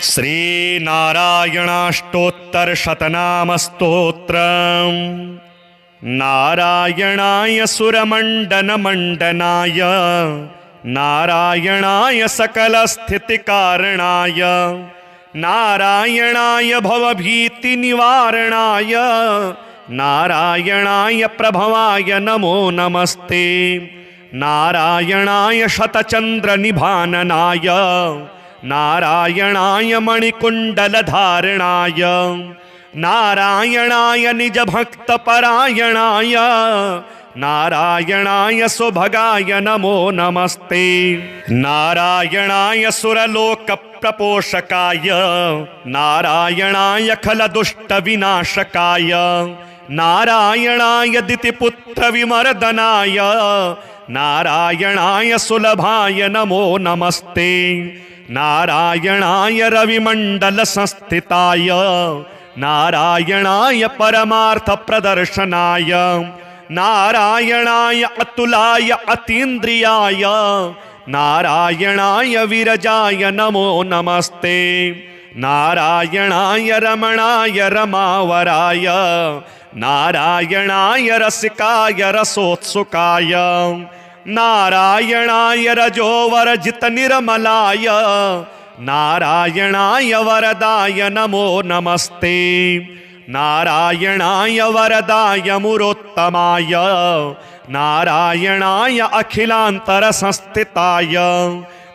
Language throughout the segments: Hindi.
श्रीनारायणाष्टोत्तरशतनामस्तोत्रम् नारायणाय सुरमण्डनमण्डनाय नारायणाय सकलस्थितिकारणाय नारायणाय भवभीतिनिवारणाय नारायणाय प्रभवाय नमो नमस्ते। नारायणाय शतचन्द्रनिभाननाय नारायणाय मणिकुण्डलधारणाय नारायणाय निजभक्तपरायणाय नारायणाय सुभगाय नमो नमस्ते। नारायणाय सुरलोकप्रपोषकाय नारायणाय खलदुष्टविनाशकाय नारायणाय दितिपुत्रविमर्दनाय नारायणाय सुलभाय नमो नमस्ते। नारायणाय रविमण्डलसंस्थिताय नारायणाय परमार्थप्रदर्शनाय नारायणाय अतुलाय अतीन्द्रियाय नारायणाय विरजाय नमो नमस्ते। नारायणाय रमणाय रमावराय नारायणाय रसिकाय रसोत्सुकाय नारायणाय रजोवरजितनिर्मलाय नारायणाय वरदाय नमो नमस्ते। नारायणाय वरदाय मुरोत्तमाय नारायणाय अखिलान्तरसंस्थिताय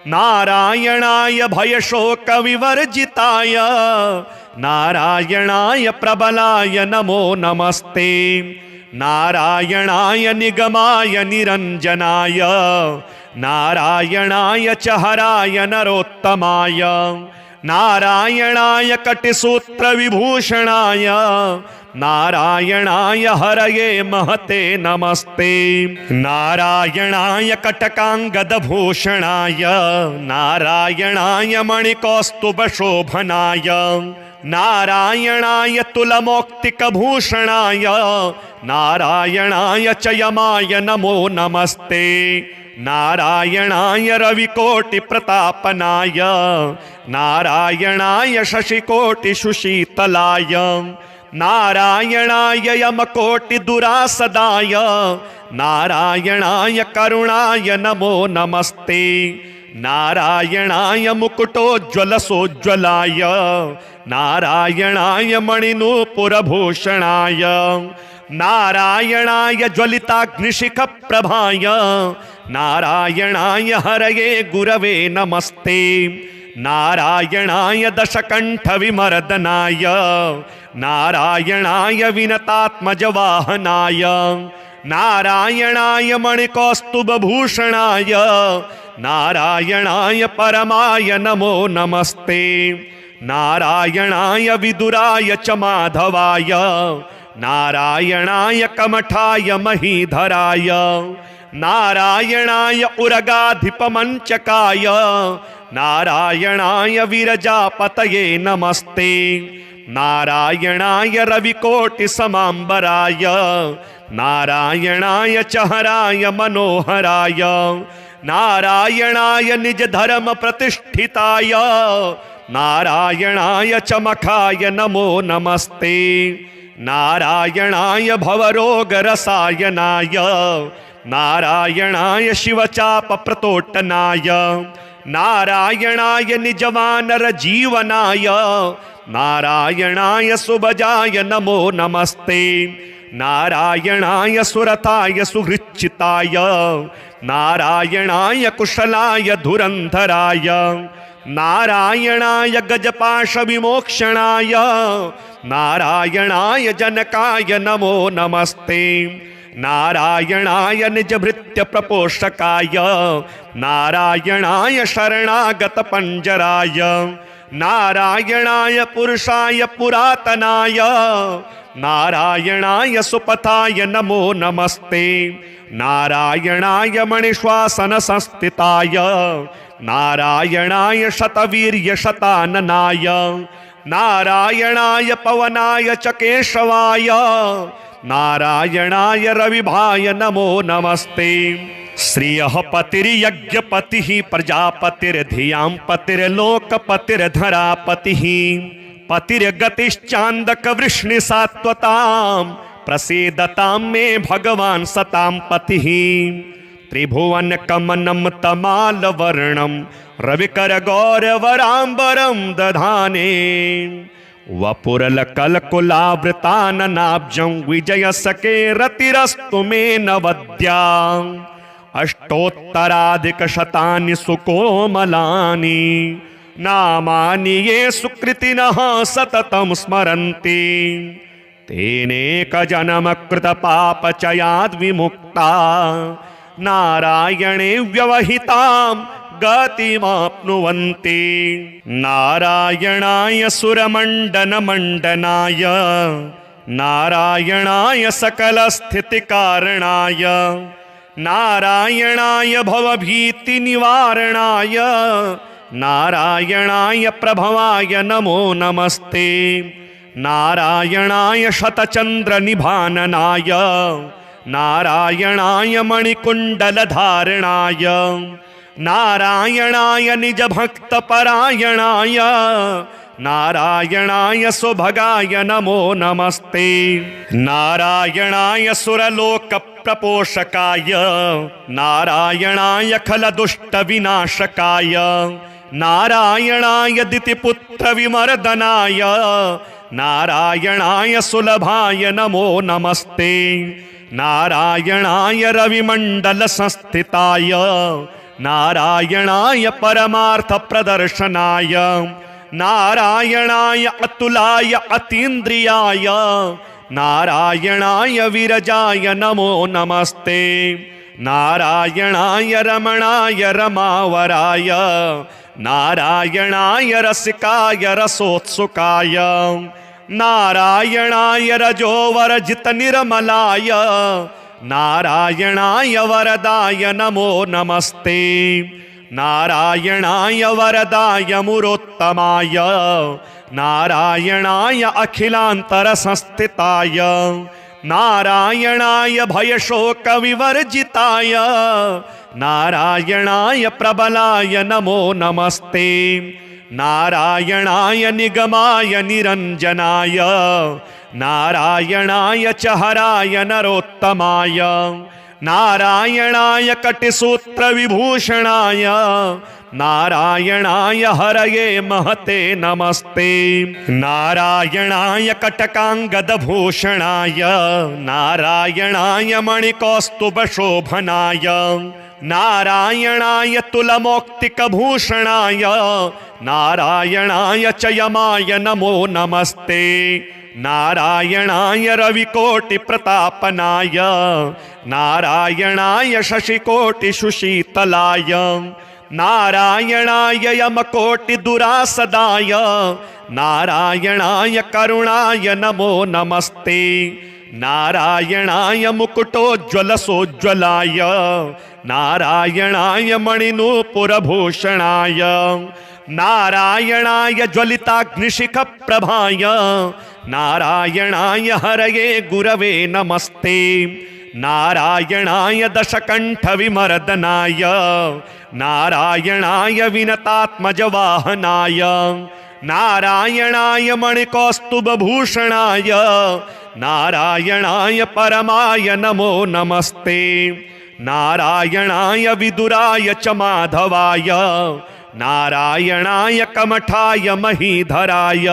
नारायणाय भयशोकविवर्जिताय नारायणाय प्रबलाय नमो नमस्ते। नारायणाय निगमाय निरञ्जनाय नारायणाय च हराय नरोत्तमाय नारायणाय कटिसूत्रविभूषणाय नारायणाय हरये महते नमस्ते। नारायणाय कटकाङ्गदभूषणाय नारायणाय मणिकौस्तुभशोभनाय नारायणाय तुलमौक्तिकभूषणाय नारायणाय च यमाय नमो नमस्ते। नारायणाय रविकोटिप्रतापनाय नारायणाय शशिकोटिसुशीतलाय नारायणाय यमकोटिदुरासदाय नारायणाय करुणाय नमो नमस्ते। नारायणाय मुकुटोज्ज्वलसोज्ज्वलाय नारायणाय मणिनूपुरभूषणाय नारायणाय ज्वलिताग्निशिखप्रभाय नारायणाय हरये गुरवे नमस्ते। नारायणाय दशकण्ठविमर्दनाय नारायणाय विनतात्मजवाहनाय नारायणाय मणिकौस्तुभभूषणाय नारायणाय परमाय नमो नमस्ते। नारायणाय विदुराय च माधवाय नारायणाय कमठाय महीधराय नारायणाय उरगाधिपमञ्चकाय नारायणाय विरजापतये नमस्ते। नारायणाय रविकोटिसमाम्बराय नारायणाय च हराय मनोहराय नारायणाय निजधर्मप्रतिष्ठिताय नारायणाय च मखाय नमो नमस्ते। नारायणाय भवरोगरसायनाय नारायणाय शिवचापप्रतोटनाय नारायणाय निजवानरजीवनाय नारायणाय सुभजाय नमो नमस्ते। नारायणाय सुरताय सुहृच्चिताय नारायणाय कुशलाय धुरन्धराय नारायणाय गजपाशविमोक्षणाय नारायणाय जनकाय नमो नमस्ते। नारायणाय निजभृत्यप्रपोषकाय नारायणाय शरणागतपञ्जराय नारायणाय पुरुषाय पुरातनाय नारायणाय सुपथाय नमो नमस्ते। नारायणाय मणिश्वासनसंस्थिताय नारायणाय शतवीर्यशताननाय नारायणाय पवनाय च केशवाय नारायणाय रविभाय नमो नमस्ते। श्रियः पतिर्यज्ञपतिः प्रजापतिर्धियां पतिर्लोकपतिर्धरापतिः पतिर्गतिश्चान्दकवृष्णिसात्वतां प्रसीदतां मे भगवान् सतां पतिः। त्रिभुवनकमनं तमालवर्णं रविकरगौरवराम्बरं दधाने वपुरलकलकुलावृताननाब्जं विजयसखे रतिरस्तु मे नवद्या। अष्टोत्तराधिकशतानि सुकोमलानि नामानि ये सुकृतिनः सततं स्मरन्ति तेनेकजन्मकृतपापचयाद् विमुक्ता नारायणे व्यवहितां गतिमाप्नुवन्ति। नारायणाय सुरमण्डनमण्डनाय नारायणाय सकलस्थितिकारणाय नारायणाय भवभीतिनिवारणाय नारायणाय प्रभवाय नमो नमस्ते। नारायणाय शतचन्द्रनिभाननाय नारायणाय मणिकुण्डलधारणाय नारायणाय निजभक्तपरायणाय नारायणाय सुभगाय नमो नमस्ते। नारायणाय सुरलोकप्रपोषकाय नारायणाय खलदुष्टविनाशकाय नारायणाय दितिपुत्रविमर्दनाय नारायणाय सुलभाय नमो नमस्ते। नारायणाय रविमण्डलसंस्थिताय नारायणाय परमार्थप्रदर्शनाय नारायणाय अतुलाय अतीन्द्रियाय नारायणाय विरजाय नमो नमस्ते। नारायणाय रमणाय रमावराय नारायणाय रसिकाय रसोत्सुकाय नारायणाय रजोवरजितनिर्मलाय नारायणाय वरदाय नमो नमस्ते। नारायणाय वरदाय मुरोत्तमाय नारायणाय अखिलान्तरसंस्थिताय नारायणाय भयशोकविवर्जिताय नारायणाय प्रबलाय नमो नमस्ते। नारायणाय निगमाय निरञ्जनाय नारायणाय च हराय नरोत्तमाय नारायणाय कटिसूत्रविभूषणाय नारायणाय हरये महते नमस्ते। नारायणाय कटकाङ्गदभूषणाय नारायणाय मणिकौस्तुभशोभनाय नारायणाय तुलमौक्तिकभूषणाय नारायणाय च यमाय नमो नमस्ते। नारायणाय रविकोटिप्रतापनाय नारायणाय शशिकोटिसुशीतलाय नारायणाय यमकोटिदुरासदाय नारायणाय करुणाय नमो नमस्ते। नारायणाय मुकुटोज्ज्वलसोज्ज्वलाय नारायणाय मणिनूपुरभूषणाय नारायणाय ज्वलिताग्निशिखप्रभाय नारायणाय हरये गुरवे नमस्ते। नारायणाय दशकण्ठविमर्दनाय नारायणाय विनतात्मजवाहनाय नारायणाय मणिकौस्तुभभूषणाय नारायणाय परमाय नमो नमस्ते। नारायणाय विदुराय च माधवाय नारायणाय कमठाय महीधराय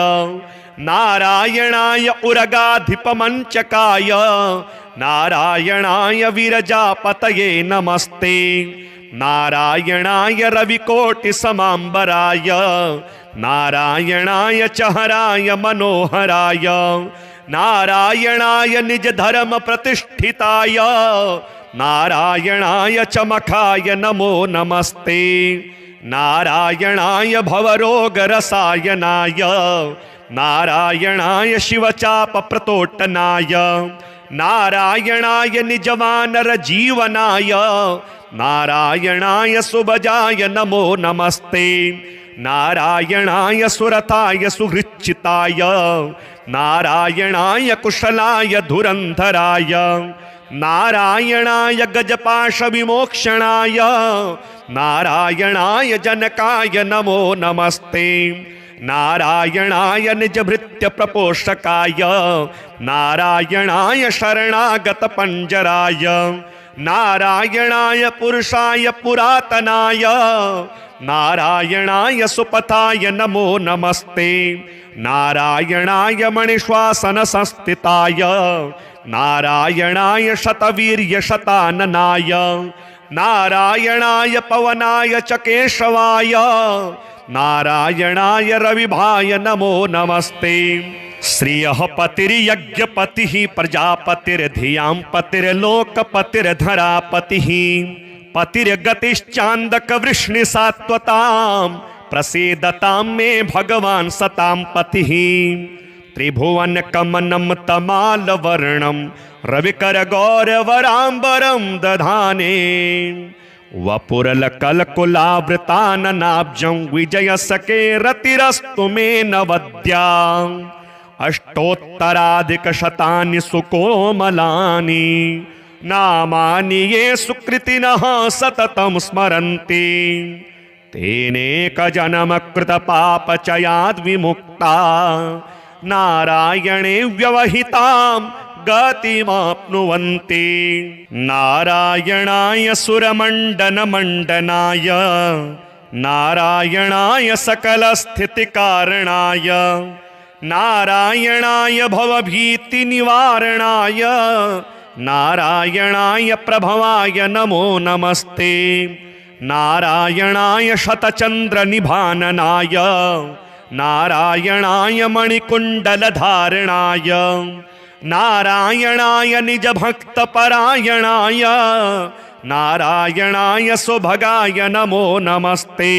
नारायणाय उरगाधिपमञ्चकाय नारायणाय विरजापतये नमस्ते। नारायणाय रविकोटिसमाम्बराय नारायणाय च हराय मनोहराय नारायणाय निजधर्मप्रतिष्ठिताय नारायणाय च मखाय नमो नमस्ते। नारायणाय भवरोगरसायनाय नारायणाय शिवचापप्रतोटनाय नारायणाय निजवानरजीवनाय नारायणाय सुभजाय नमो नमस्ते। नारायणाय सुरताय सुहृच्चिताय नारायणाय कुशलाय धुरंधराय नारायणाय गजपाश विमोक्षणाय नारायणाय जनकाय नमो नमस्ते नारायणाय निजभृत्य प्रपोषकाय नारायणाय शरणागत पंजराय नारायणाय पुरुषाय पुरातनाय नारायणाय सुपथाय नमो नमस्ते नारायणाय मणिश्वासन संस्थिताय नारायणाय शतवीर्य शताननाय नारायणाय पवनाय च केशवाय नारायणाय रविभाय नमो नमस्ते श्रियः पतिर्यज्ञपतिः प्रजापतिर्धियां पतिर्लोकपतिर्धरापतिः पतिर्गतिश्चान्दक वृष्णिसात्वतां प्रसीदतां मे भगवान् सतां पतिः त्रिभुवन कमनं तमालवर्णं रविकर गौरवराम्बरं दधाने वपुरलकलकुलावृताननाब्जं विजयसके रतिरस्तु मे नवद्या अष्टोत्तराधिकशतानि सुकोमलानि नामानि ये सुकृतिनः सततं स्मरन्ति तेनेकजन्मकृतपापचयाद् विमुक्ता नारायणे व्यवहितां गतिमाप्नुवन्ति नारायणाय सुरमण्डनमण्डनाय नारायणाय सकलस्थितिकारणाय नारायणाय भवभीतिनिवारणाय नारायणाय प्रभवाय नमो नमस्ते नारायणाय शतचन्द्रनिभाननाय नारायणाय मणिकुण्डलधारणाय नारायणाय निजभक्तपरायणाय नारायणाय सुभगाय नमो नमस्ते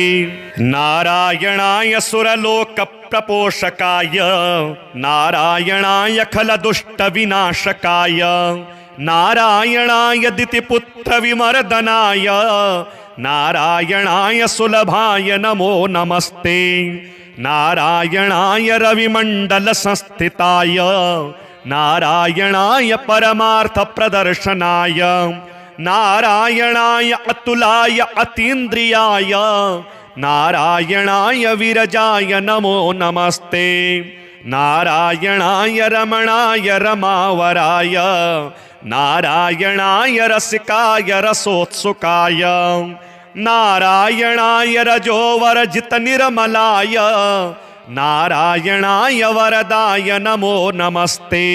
नारायणाय सुरलोकप्रपोषकाय नारायणाय खलदुष्टविनाशकाय नारायणाय दितिपुत्रविमर्दनाय नारायणाय सुलभाय नमो नमस्ते नारायणाय रविमण्डलसंस्थिताय नारायणाय परमार्थप्रदर्शनाय नारायणाय अतुलाय अतीन्द्रियाय नारायणाय विरजाय नमो नमस्ते नारायणाय रमणाय रमावराय नारायणाय रसिकाय रसोत्सुकाय नारायणाय रजोवरजितनिर्मलाय नारायणाय वरदाय नमो नमस्ते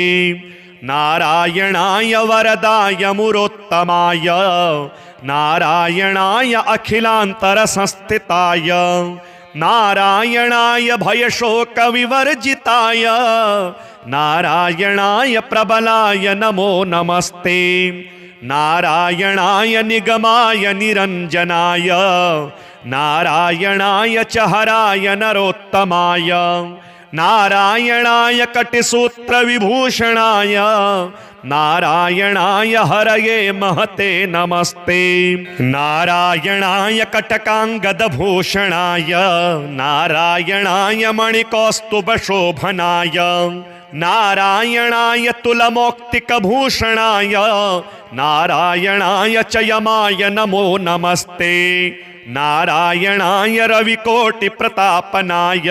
नारायणाय वरदाय मुरोत्तमाय नारायणाय अखिलान्तरसंस्थिताय नारायणाय भयशोकविवर्जिताय नारायणाय प्रबलाय नमो नमस्ते नारायणाय निगमाय निरञ्जनाय नारायणाय च हराय नरोत्तमाय नारायणाय कटिसूत्रविभूषणाय नारायणाय हरये महते नमस्ते नारायणाय कटकाङ्गदभूषणाय नारायणाय मणिकौस्तुभशोभनाय नारायणाय तुलमौक्तिकभूषणाय नारायणाय च यमाय नमो नमस्ते नारायणाय रविकोटिप्रतापनाय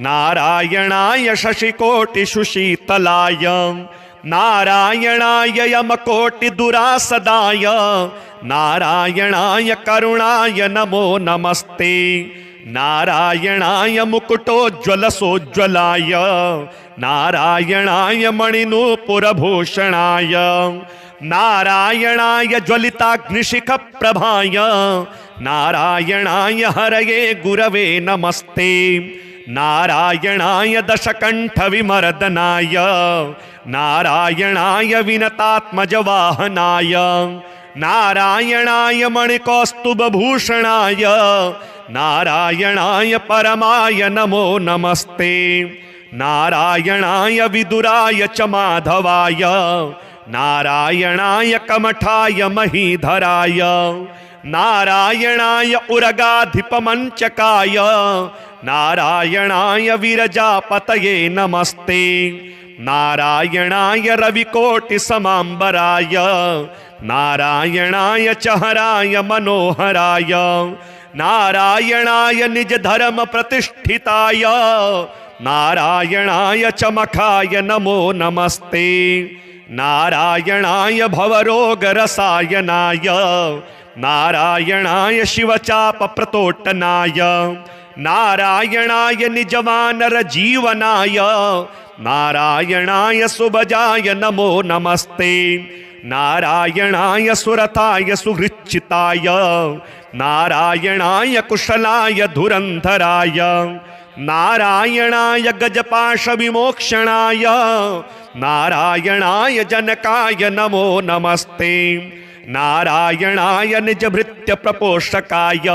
नारायणाय शशिकोटिशुशीतलाय नारायणाय यमकोटिदुरासदाय नारायणाय करुणाय नमो नमस्ते नारायणाय मुकुटोज्ज्वलसोज्ज्वलाय नारायणाय मणिनूपुरभूषणाय नारायणाय ज्वलिताग्निशिखप्रभाय नारायणाय हरये गुरवे नमस्ते नारायणाय दशकण्ठविमर्दनाय नारायणाय विनतात्मजवाहनाय नारायणाय मणिकौस्तुभभूषणाय नारायणाय परमाय नमो नमस्ते नारायणाय विदुराय च माधवाय नारायणाय कमठाय महीधराय नारायणाय उरगाधिपमंचकाय नारायणाय विरजापतये नमस्ते नारायणाय रविकोटिसमाम्बराय नारायणाय चहराय मनोहराय नारायणाय निज धर्म प्रतिष्ठिताय नारायणाय चमकाय नमो नमस्ते नारायणाय भवरोग रसायनाय नारायणाय शिवचाप प्रतोटनाय नारायणाय निजवानर जीवनाय नारायणाय सुभजाय नमो नमस्ते नारायणाय सुरताय सुहृच्चिताय नारायणाय कुशलाय धुरंधराय नारायणाय गजपाश विमोक्षणाय नारायणाय जनकाय नमो नमस्ते नारायणाय निजभृत्य प्रपोषकाय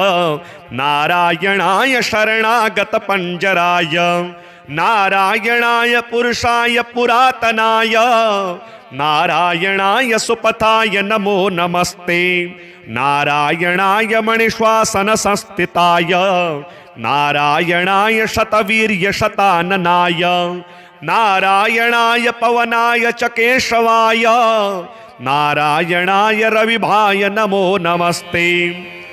नारायणाय शरणागत पंजराय नारायणाय पुरुषाय पुरातनाय नारायणाय सुपथाय नमो नमस्ते नारायणाय मणिश्वासन संस्थिताय नारायणाय शतवीर्य शताननाय नारायणाय पवनाय च केशवाय नारायणाय रविभाय नमो नमस्ते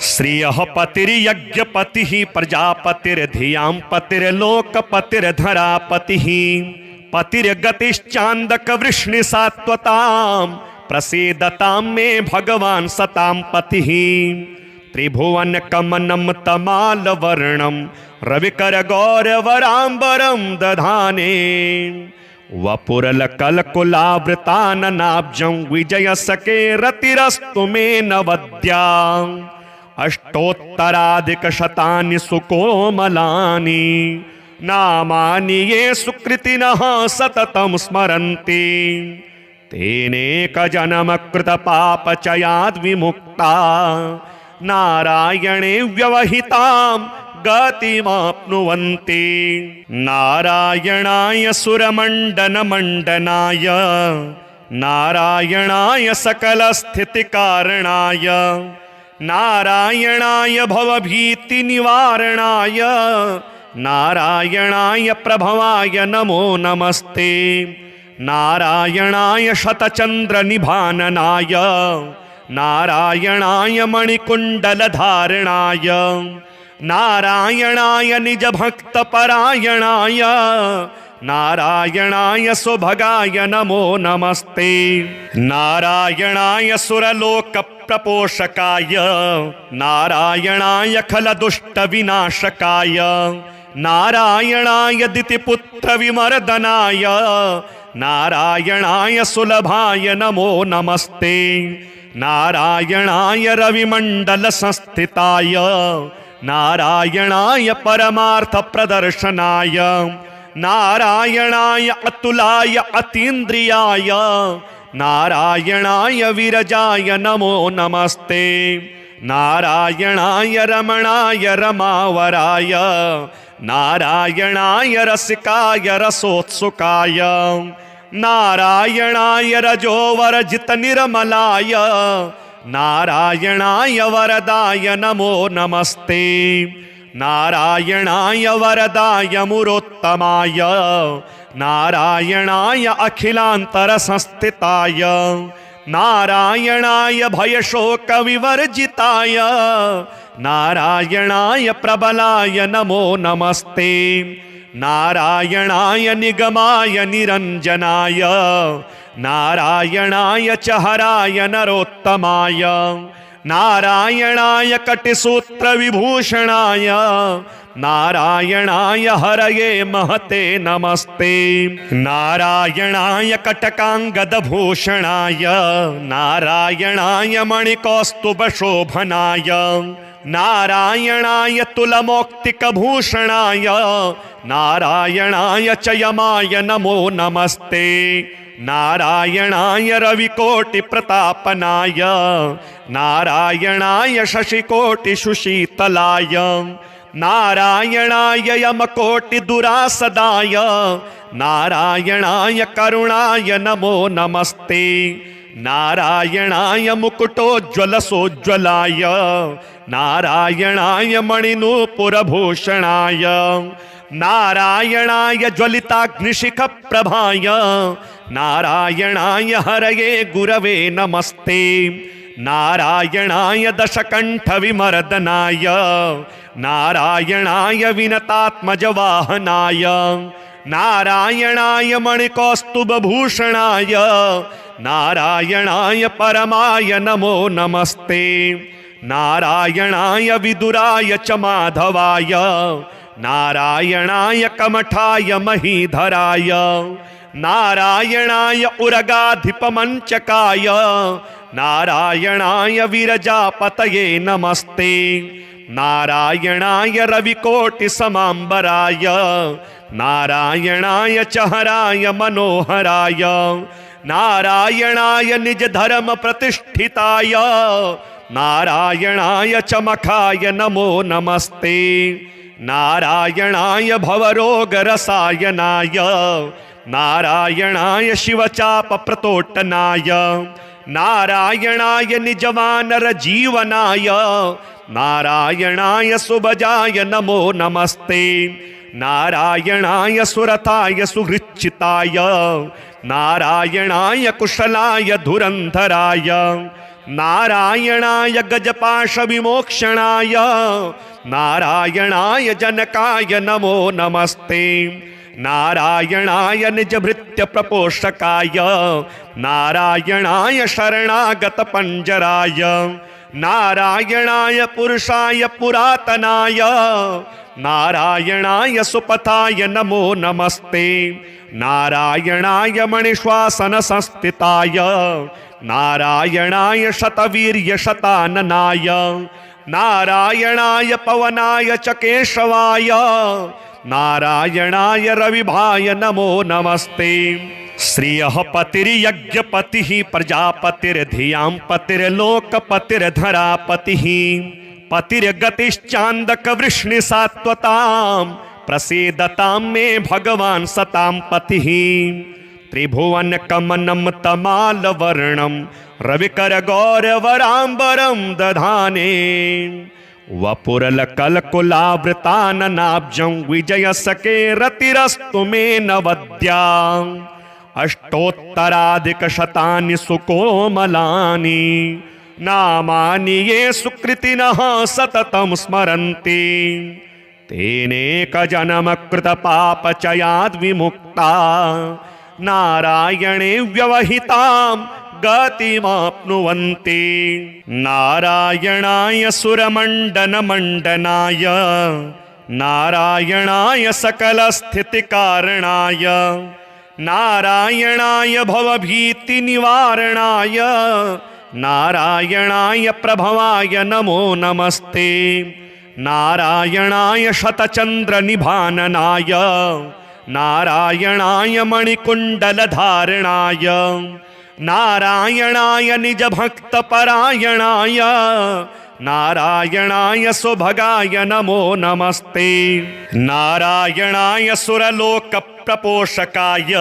श्रियः पतिर्यज्ञपतिः प्रजापतिर्धियां पतिर्लोकपतिर्धरापतिः पतिर्गतिश्चान्दक वृष्णिसात्वतां प्रसीदतां मे भगवान् सतां पतिः त्रिभुवन कमनं तमालवर्णं रविकर गौरवराम्बरं दधाने वपुरलकलकुलावृताननाब्जं विजयसके रतिरस्तु मे नवद्या अष्टोत्तराधिकशतानि सुकोमलानि नामानि ये सुकृतिनः सततं स्मरन्ति तेनेकजन्मकृतपापचयाद् विमुक्ता नारायणे व्यवहितां गतिमाप्नुवन्ति नारायणाय सुरमण्डनमण्डनाय नारायणाय सकलस्थितिकारणाय नारायणाय भवभीतिनिवारणाय नारायणाय प्रभवाय नमो नमस्ते नारायणाय शतचन्द्रनिभाननाय नारायणाय मणिकुण्डलधारणाय नारायणाय निजभक्तपरायणाय नारायणाय सुभगाय नमो नमस्ते नारायणाय सुरलोकप्रपोषकाय नारायणाय खलदुष्टविनाशकाय नारायणाय दितिपुत्रविमर्दनाय नारायणाय सुलभाय नमो नमस्ते नारायणाय रविमण्डलसंस्थिताय नारायणाय परमार्थप्रदर्शनाय नारायणाय अतुलाय अतीन्द्रियाय नारायणाय विरजाय नमो नमस्ते नारायणाय रमणाय रमावराय नारायणाय रसिकाय रसोत्सुकाय नारायणाय रजोवरजित निर्मलाय नारायणाय वरदाय नमो नमस्ते नारायणाय वरदाय मुरोत्तमाय नारायणाय अखिलान्तरसंस्थिताय नारायणाय भयशोकविवर्जिताय नारायणाय प्रबलाय नमो नमस्ते नारायणाय निगमाय निरञ्जनाय नारायणाय चहराय नरोत्तमाय नारायणाय कटिसूत्रविभूषणाय नारायणाय हरये महते नमस्ते नारायणाय कटकाङ्गदभूषणाय नारायणाय मणिकौस्तुभशोभनाय नारायणाय तुलमौक्तिकभूषणाय नारायणाय च यमाय नमो नमस्ते नारायणाय रविकोटिप्रतापनाय नारायणाय शशिकोटिशुशीतलाय नारायणाय यमकोटिदुरासदाय नारायणाय करुणाय नमो नमस्ते नारायणाय मुकुटोज्ज्वलसोज्ज्वलाय नारायणाय मणिनूपुरभूषणाय नारायणाय ज्वलिताग्निशिखप्रभाय नारायणाय हरये गुरवे नमस्ते नारायणाय दशकण्ठविमर्दनाय नारायणाय विनतात्मजवाहनाय नारायणाय मणिकौस्तुभभूषणाय नारायणाय परमाय नमो नमस्ते नारायणाय विदुराय च माधवाय नारायणाय कमठाय महीधराय नारायणाय उरगाधिपमञ्चकाय नारायणाय विरजापतये नमस्ते नारायणाय रविकोटिसमाम्बराय नारायणाय चहराय मनोहराय नारायणाय निजधर्म प्रतिष्ठिताय नारायणाय चमकाय नमो नमस्ते नारायणाय भवरोगरसायनाय नारायणाय शिवचापप्रतोटनाय नारायणाय निजवानरजीवनाय नारायणाय सुभजाय नमो नमस्ते नारायणाय सुरताय सुहृच्चिताय नारायणाय कुशलाय धुरन्धराय नारायणाय गजपाशविमोक्षणाय नारायणाय जनकाय नमो नमस्ते नारायणाय निजभृत्यप्रपोषकाय नारायणाय शरणागतपञ्जराय नारायणाय पुरुषाय पुरातनाय नारायणाय सुपथाय नमो नमस्ते नारायणाय मणिश्वासनसंस्थिताय नारायणाय शतवीर्यशताननाय नारायणाय पवनाय च केशवाय नारायणाय रविभाय नमो नमस्ते श्रियः पतिर्यज्ञपतिः प्रजापतिर्धियां पतिर्लोकपतिर्धरापतिः पतिर्गतिश्चान्दकवृष्णिसात्वतां प्रसीदतां मे भगवान् सतां पतिः त्रिभुवनकमनं तमालवर्णं रविकरगौरवराम्बरं दधाने वपुरलकलकुलावृताननाब्जं विजयसखे रतिरस्तु मे नवद्या अष्टोत्तराधिकशतानि सुकोमलानि नामानि ये सुकृतिनः सततं स्मरन्ति तेनेकजन्मकृतपापचयाद् विमुक्ता नारायणे व्यवहितां गतिमाप्नुवन्ति नारायणाय सुरमण्डनमण्डनाय नारायणाय सकलस्थितिकारणाय नारायणाय भवभीतिनिवारणाय नारायणाय प्रभवाय नमो नमस्ते नारायणाय शतचन्द्रनिभाननाय नारायणाय मणिकुण्डलधारणाय नारायणाय निजभक्तपरायणाय नारायणाय सुभगाय नमो नमस्ते नारायणाय सुरलोकप्रपोषकाय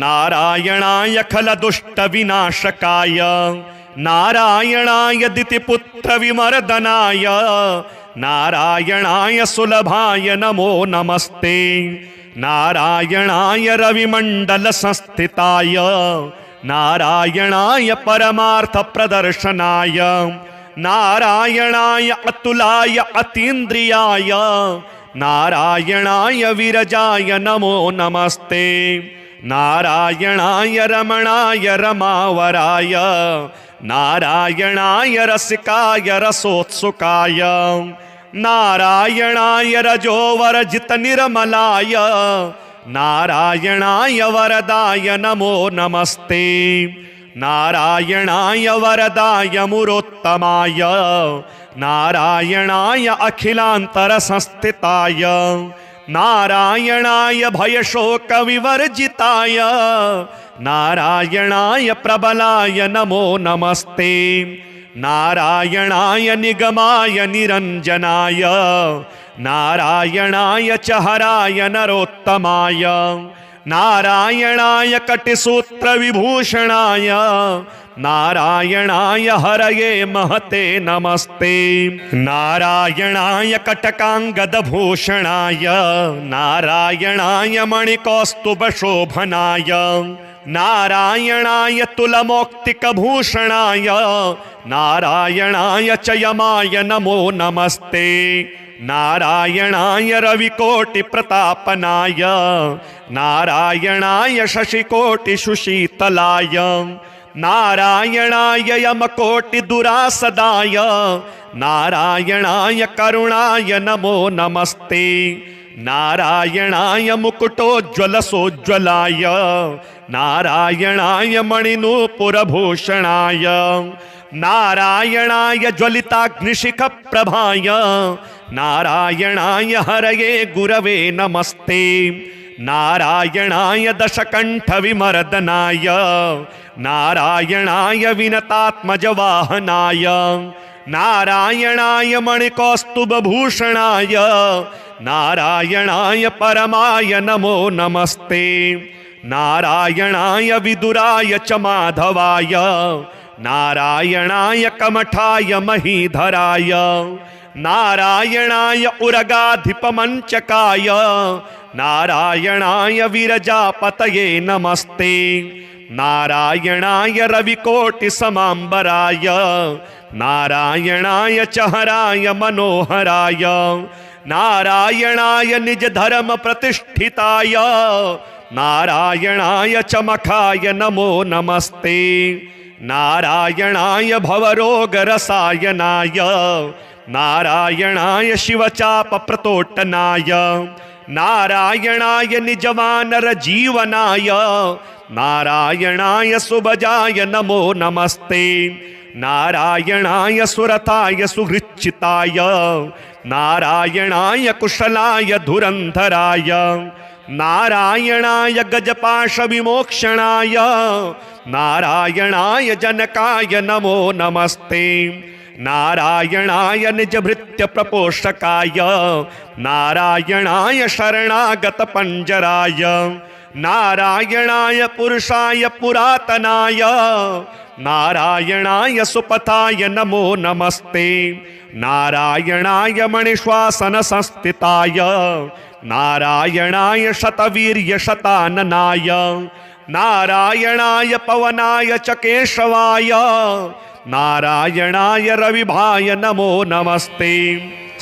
नारायणाय खलदुष्टविनाशकाय नारायणाय दितिपुत्रविमर्दनाय नारायणाय सुलभाय नमो नमस्ते नारायणाय रविमण्डलसंस्थिताय नारायणाय परमार्थप्रदर्शनाय नारायणाय अतुलाय अतीन्द्रियाय नारायणाय विरजाय नमो नमस्ते नारायणाय रमणाय रमावराय नारायणाय रसिकाय रसोत्सुकाय नारायणाय रजोवरजितनिर्मलाय नारायणाय वरदाय नमो नमस्ते नारायणाय वरदाय मुरोत्तमाय नारायणाय अखिलान्तरसंस्थिताय नारायणाय भयशोकविवर्जिताय नारायणाय प्रबलाय नमो नमस्ते नारायणाय निगमाय निरञ्जनाय नारायणाय चहराय नरोत्तमाय नारायणाय कटिसूत्रविभूषणाय नारायणाय हरये महते नमस्ते। नारायणाय कटकांगदभूषणाय नारायणाय मणिकौस्तुभशोभनाय नारायणाय तुलमौक्तिकभूषणाय नारायणाय च यमाय नमो नमस्ते। नारायणाय रविकोटिप्रतापनाय नारायणाय शशिकोटिसुशीतलाय नारायणाय यमकोटिदुरासदाय नारायणाय करुणाय नमो नमस्ते। नारायणाय मुकुटोज्ज्वलसोज्ज्वलाय नारायणाय मणिनूपुरभूषणाय नारायणाय ज्वलिताग्निशिखप्रभाय नारायणाय हरये गुरवे नमस्ते। नारायणाय दशकण्ठविमर्दनाय नारायणाय विनतात्मजवाहनाय नारायणाय मणिकौस्तुभभूषणाय नारायणाय परमाय नमो नमस्ते। नारायणाय विदुराय च माधवाय नारायणाय कमठाय महीधराय नारायणाय उरगाधिपमञ्चकाय नारायणाय विरजापतये नमस्ते। नारायणाय रविकोटिसमाम्बराय नारायणाय च हराय मनोहराय नारायणाय निजधर्म प्रतिष्ठिताय नारायणाय च मखाय नमो नमस्ते। नारायणाय भवरोगरसायनाय नारायणाय शिवचापप्रतोटनाय नारायणाय निजवानरजीवनाय नारायणाय सुभजाय नमो नमस्ते। नारायणाय सुरताय सुहृच्चिताय नारायणाय कुशलाय धुरन्धराय नारायणाय गजपाशविमोक्षणाय नारायणाय जनकाय नमो नमस्ते। नारायणाय निजभृत्यप्रपोषकाय नारायणाय शरणागतपञ्जराय नारायणाय पुरुषाय पुरातनाय नारायणाय सुपथाय नमो नमस्ते। नारायणाय मणिश्वासनसंस्थिताय नारायणाय शतवीर्यशताननाय नारायणाय पवनाय च केशवाय नारायणाय रविभाय नमो नमस्ते।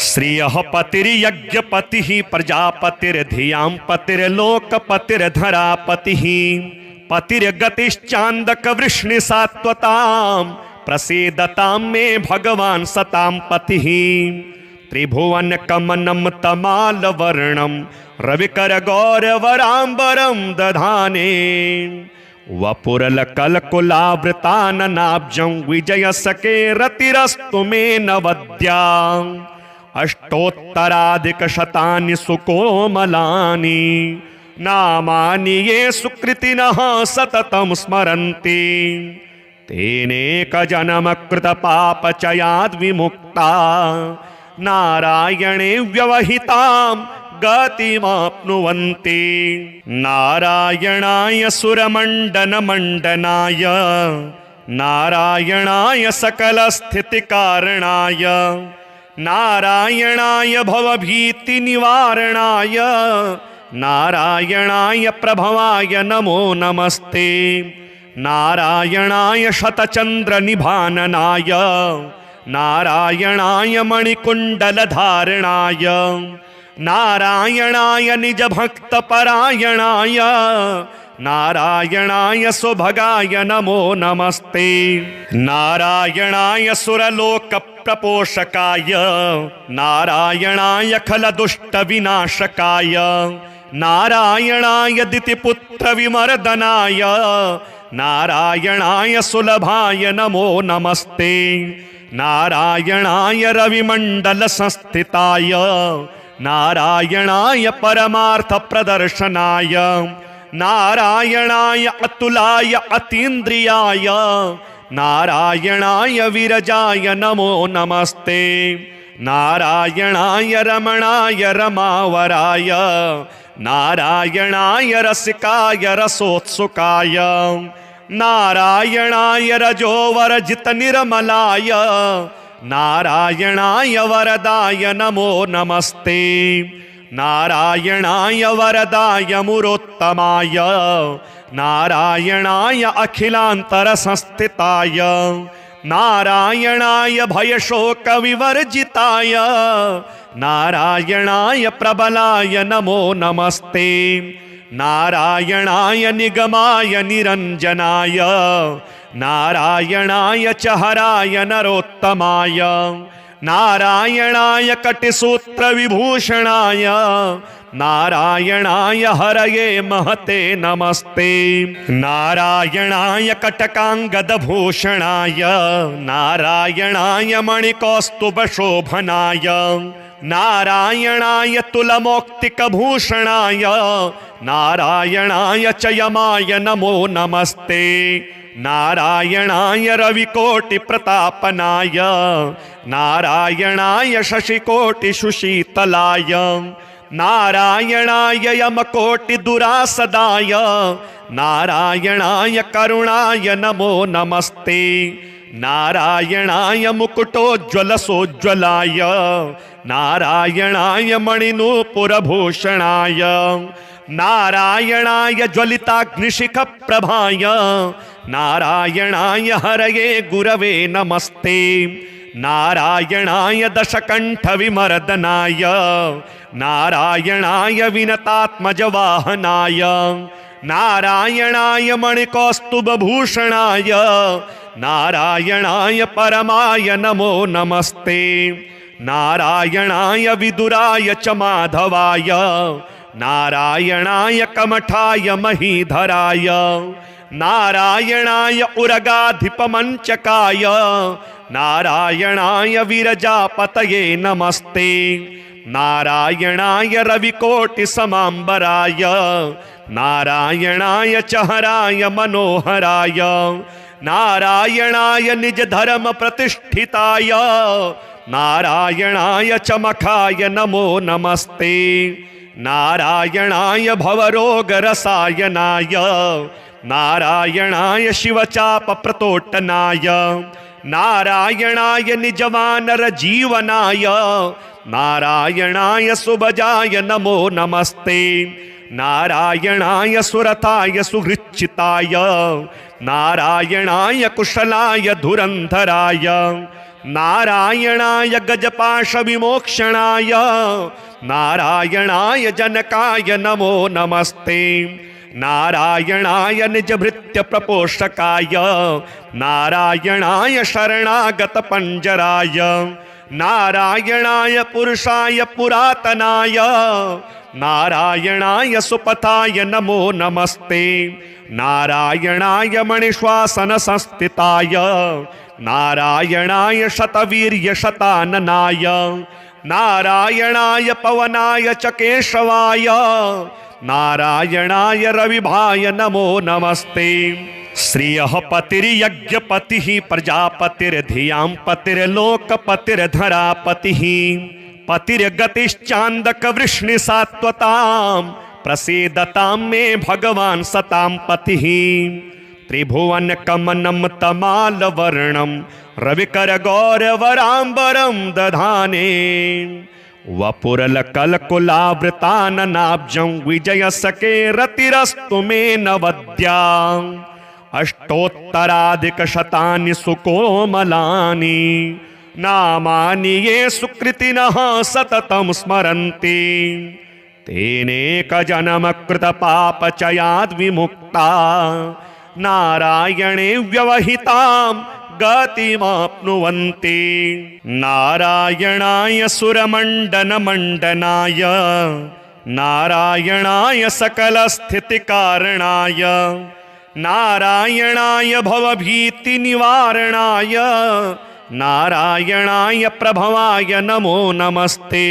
श्रियः पतिर्यज्ञपतिः प्रजापतिर्धियां पतिर्लोकपतिर्धरापतिः पतिर्गतिश्चान्दकवृष्णिसात्वतां प्रसीदतां मे भगवान् सतां पतिः। त्रिभुवनकमनं तमालवर्णं रविकरगौरवराम्बरं दधाने वपुरलकलकुलावृताननाब्जं विजयसकेरतिरस्तु मे नवद्या अष्टोत्तराधिकशतानि सुकोमलानि नामानि ये सुकृतिनः सततं स्मरन्ति तेनेकजन्मकृतपापचयाद् विमुक्ता नारायणे व्यवहितां गतिमाप्नुवन्ति। नारायणाय सुरमण्डनमण्डनाय नारायणाय सकलस्थितिकारणाय नारायणाय भवभीतिनिवारणाय नारायणाय प्रभवाय नमो नमस्ते। नारायणाय शतचन्द्रनिभाननाय नारायणाय मणिकुण्डलधारणाय नारायणाय निजभक्तपरायणाय नारायणाय सुभगाय नमो नमस्ते। नारायणाय सुरलोकप्रपोषकाय नारायणाय खलदुष्टविनाशकाय नारायणाय दितिपुत्रविमर्दनाय नारायणाय सुलभाय नमो नमस्ते। नारायणाय रविमण्डलसंस्थिताय नारायणाय परमार्थप्रदर्शनाय नारायणाय अतुलाय अतीन्द्रियाय नारायणाय विरजाय नमो नमस्ते। नारायणाय रमणाय रमावराय नारायणाय रसिकाय रसोत्सुकाय नारायणाय रजोवर्जित निर्मलाय नारायणाय वरदाय नमो नमस्ते। नारायणाय वरदाय मुरोत्तमाय नारायणाय अखिलांतर संस्थिताय नारायणाय भयशोक विवर्जिताय नारायणाय प्रबलाय नमो नमस्ते। नारायणाय निगमाय निरंजनाय नारायणाय च हराय नरोत्तमाय नारायणाय कटिसूत्र विभूषणाय नारायणाय हरये महते नमस्ते। नारायणाय कटकांगद भूषणाय नारायणाय मणिकौस्तुभ शोभनाय नारायणाय तुलमौक्तिक भूषणाय नारायणाय च यमाय नमो नमस्ते। नारायणाय रविकोटि प्रतापनाय नारायणाय शशिकोटि सुशीतलाय नारायणाय यमकोटि दुरासदाय नारायणाय करुणाय नमो नमस्ते। नारायणाय मुकुटोज्ज्वल सोज्ज्वलाय नारायणाय मणिनूपुरभूषणाय नारायणाय ज्वलिताग्निशिख प्रभाय नारायणाय हरये गुरवे नमस्ते। नारायणाय दशकंठ विमर्दनाय नारायणाय विनतात्मज वाहनाय नारायणाय मणिकौस्तुभ भूषणाय नारायणाय परमाय नमो नमस्ते। नारायणाय विदुराय च माधवाय नारायणाय कमठाय महीधराय नारायणाय उरगाधिपमंचकाय नारायणाय विरजापतये नमस्ते। नारायणाय रविकोटि समांबराय नारायणाय च हराय मनोहराय नारायणाय निज धर्म प्रतिष्ठिताय नारायणाय च मखाय नमो नमस्ते। नारायणाय भवरोग रसायनाय नारायणाय शिवचाप प्रतोटनाय नारायणाय निजवानर जीवनाय नारायणाय सुभजाय नमो नमस्ते। नारायणाय सुरताय सुहृच्चिताय नारायणाय कुशलाय धुरंधराय नारायणाय गजपाश विमोक्षणाय नारायणाय जनकाय नमो नमस्ते। नारायणाय निजभृत्य प्रपोषकाय नारायणाय शरणागत पंजराय नारायणाय पुरुषाय पुरातनाय नारायणाय सुपथाय नमो नमस्ते। नारायणाय मणिश्वासन संस्थिताय नारायणाय शतवीर्य शताननाय नारायणाय पवनाय च केशवाय नारायणाय रविभाय नमो नमस्ते। श्रियः पतिर्यज्ञपतिः प्रजापतिर्धियां पतिर्लोकपतिर्धरापतिः पतिर्गतिश्चान्दक वृष्णिसात्वतां प्रसीदतां मे भगवान् सतां पतिः। त्रिभुवन कमनं तमालवर्णं रविकर गौरवराम्बरं दधाने वपुरलकलकुलावृताननाब्जं विजयसके रतिरस्तु मे नवद्या अष्टोत्तराधिकशतानि सुकोमलानि नामानि ये सुकृतिनः सततं स्मरन्ति तेनेकजन्मकृतपापचयाद् विमुक्ता नारायणे व्यवहितां गतिमाप्नुवन्ति। नारायणाय सुरमण्डनमण्डनाय नारायणाय सकलस्थितिकारणाय नारायणाय भवभीतिनिवारणाय नारायणाय प्रभवाय नमो नमस्ते।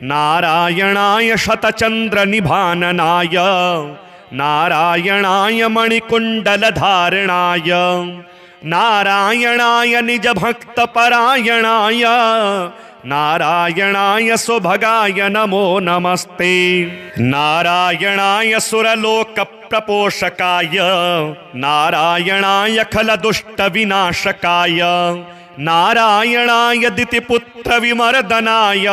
नारायणाय शतचन्द्रनिभाननाय नारायणाय मणिकुण्डलधारणाय नारायणाय निजभक्तपरायणाय नारायणाय सुभगाय नमो नमस्ते। नारायणाय सुरलोक प्रपोषकाय नारायणाय खलदुष्ट विनाशकाय नारायणाय दितिपुत्र विमर्दनाय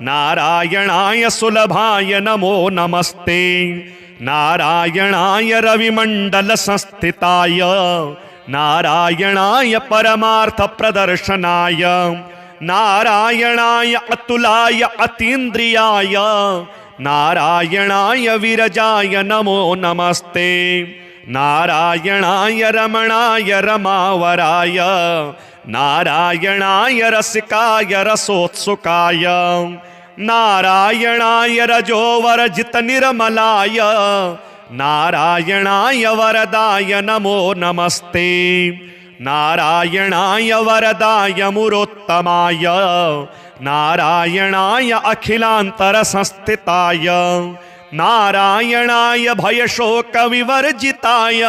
नारायणाय सुलभाय नमो नमस्ते। नारायणाय रविमंडल संस्थिताय नारायणाय परमार्थ प्रदर्शनाय नारायणाय अतुलाय अतीन्द्रियाय नारायणाय विरजाय नमो नमस्ते। नारायणाय रमणाय रमावराय नारायणाय रसिकाय रसोत्सुकाय नारायणाय रजोवर्जित निर्मलाय नारायणाय वरदाय नमो नमस्ते। नारायणाय वरदाय मुरोत्तमाय नारायणाय अखिलांतर संस्थिताय नारायणाय भयशोक विवर्जिताय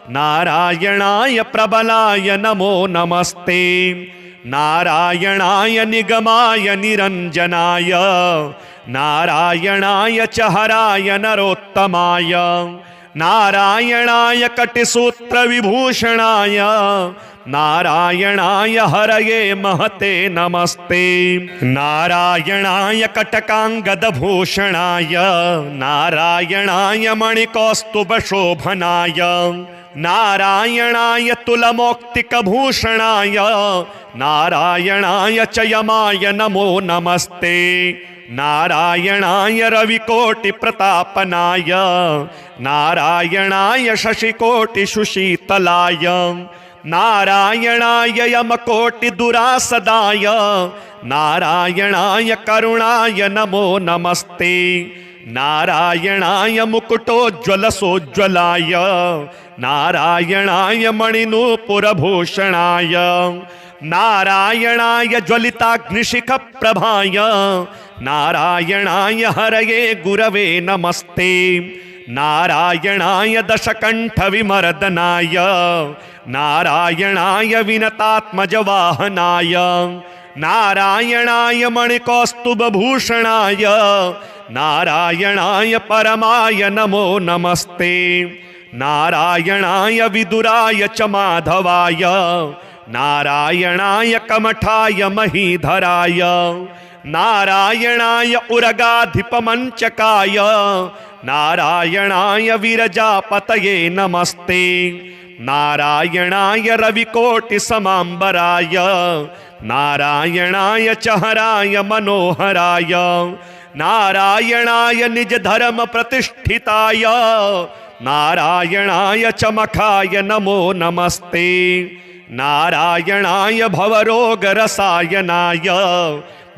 नारायणाय प्रबलाय नमो नमस्ते। नारायणाय निगमाय निरंजनाय नारायणाय चहराय नरोत्तमाय नारायणाय कटिसूत्र विभूषणाय नारायणाय हरये महते नमस्ते। नारायणाय कटकांगद भूषणाय नारायणाय मणिकौस्तुभ शोभनाय नारायणाय तुलमौक्तिक भूषणाय नारायणाय चयमाय नमो नमस्ते। नारायणाय रविकोटि प्रतापनाय नारायणाय शशिकोटि सुशीतलाय नारायणाय यमकोटि दुरासदाय नारायणाय करुणाय नमो नमस्ते। नारायणाय मुकुटोज्ज्वल सोज्ज्वलाय नारायणाय मणिनूपुरभूषणाय नारायणाय ज्वलिताग्निशिख प्रभाय नारायणाय हरये गुरवे नमस्ते। नारायणाय दशकंठ विमर्दनाय नारायणाय विनतात्मज वाहनाय नारायणाय मणिकौस्तुभ भूषणाय नारायणाय परमाय नमो नमस्ते। नारायणाय विदुराय च माधवाय नारायणाय कमठाय महीधराय नारायणाय उरगाधिपमंचकाय नारायणाय विरजापतये नमस्ते। नारायणाय रविकोटि समांबराय नारायणाय चहराय मनोहराय नारायणाय निज धर्म प्रतिष्ठिताय नारायणाय चमकाय नमो नमस्ते। नारायणाय भवरोग रसायनाय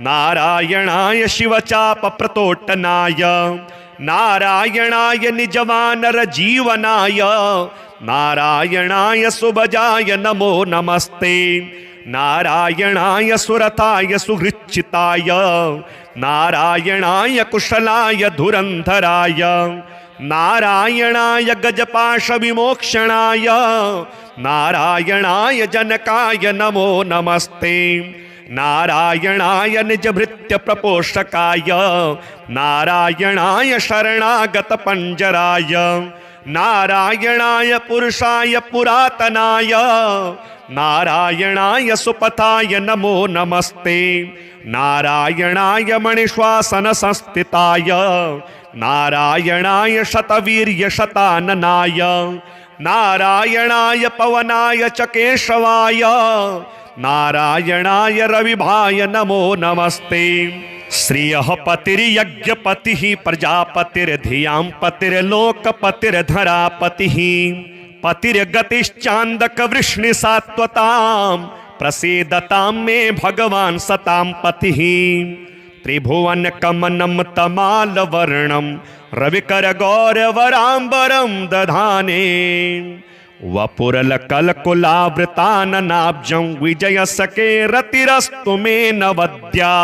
नारायणाय शिवचाप प्रतोटनाय नारायणाय निजवानर जीवनाय नारायणाय सुभजाय नमो नमस्ते। नारायणाय सुरताय सुहृच्चिताय नारायणाय कुशलाय धुरंधराय नारायणाय गजपाश विमोक्षणाय नारायणाय जनकाय नमो नमस्ते। नारायणाय निजभृत्य प्रपोषकाय नारायणाय शरणागत पंजराय नारायणाय पुरुषाय पुरातनाय नारायणाय सुपथाय नमो नमस्ते। नारायणाय मणिश्वासन संस्थिताय नारायणाय शतवीर्य शताननाय नारायणाय पवनाय च केशवाय नारायणाय रविभाय नमो नमस्ते। श्रियः पतिर्यज्ञपतिः प्रजापतिर्धियां पतिर्लोकपतिर्धरापतिः पतिर्गतिश्चान्दक वृष्णिसात्वतां प्रसीदतां मे भगवान् सतां पतिः। त्रिभुवन कमनं तमालवर्णं रविकर गौरवराम्बरं दधाने वपुरलकलकुलावृताननाब्जं विजयसखे रतिरस्तु मे नवद्या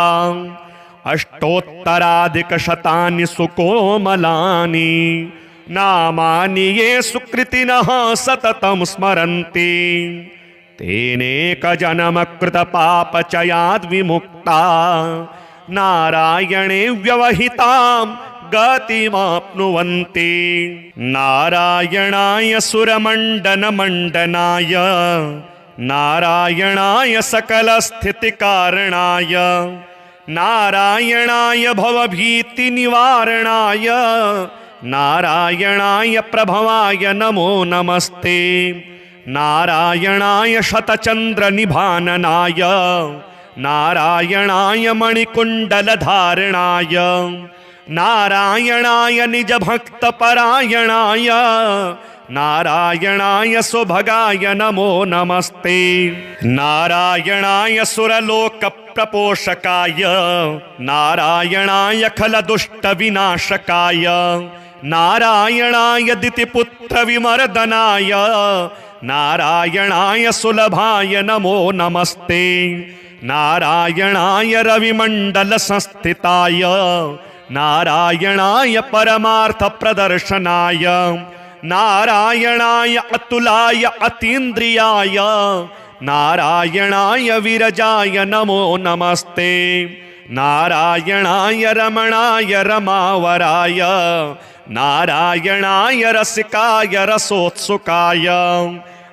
अष्टोत्तराधिकशतानि सुकोमलानि नामानि ये सुकृतिनः सततं स्मरन्ति तेनेक जन्म कृत पापचयाद् विमुक्ता नारायणे व्यवहितां गतिमाप्नुवन्ति। नारायणाय सुरमण्डनमण्डनाय नारायणाय सकलस्थितिकारणाय नारायणाय भवभीतिनिवारणाय नारायणाय प्रभवाय नमो नमस्ते। नारायणाय शतचन्द्रनिभाननाय नारायणाय मणिकुण्डलधारणाय नारायणाय निजभक्तपरायणाय नारायणाय सुभगाय नमो नमस्ते। नारायणाय सुरलोकप्रपोषकाय नारायणाय खलदुष्टविनाशकाय नारायणाय दितिपुत्रविमर्दनाय नारायणाय सुलभाय नमो नमस्ते। नारायणाय रविमण्डलसंस्थिताय नारायणाय परमार्थप्रदर्शनाय नारायणाय अतुलाय अतीन्द्रियाय नारायणाय विरजाय नमो नमस्ते। नारायणाय रमणाय रमावराय नारायणाय रसिकाय रसोत्सुकाय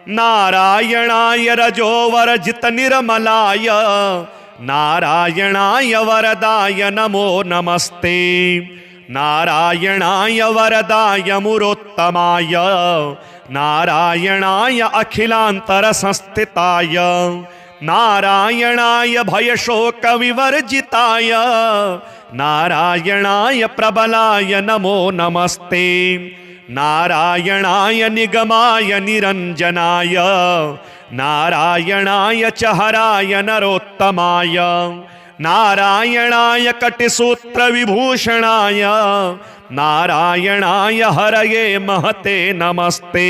नारायणाय रजोवरजितनिर्मलाय नारायणाय वरदाय नमो नमस्ते। नारायणाय वरदाय मुरोत्तमाय नारायणाय अखिलान्तरसंस्थिताय नारायणाय भयशोकविवर्जिताय नारायणाय प्रबलाय नमो नमस्ते। नारायणाय निगमाय निरञ्जनाय नारायणाय चहराय नरोत्तमाय नारायणाय कटिसूत्रविभूषणाय नारायणाय हरये महते नमस्ते।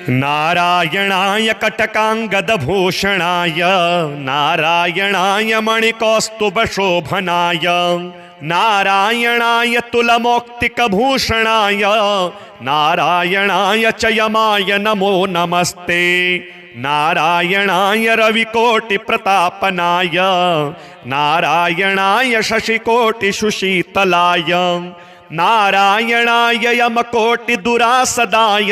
नारायणाय कटकाङ्गदभूषणाय नारायणाय मणिकौस्तुभशोभनाय नारायणाय तुलमौक्तिकभूषणाय नारायणाय च यमाय नमो नमस्ते। नारायणाय रविकोटिप्रतापनाय नारायणाय शशिकोटिसुशीतलाय नारायणाय यमकोटिदुरासदाय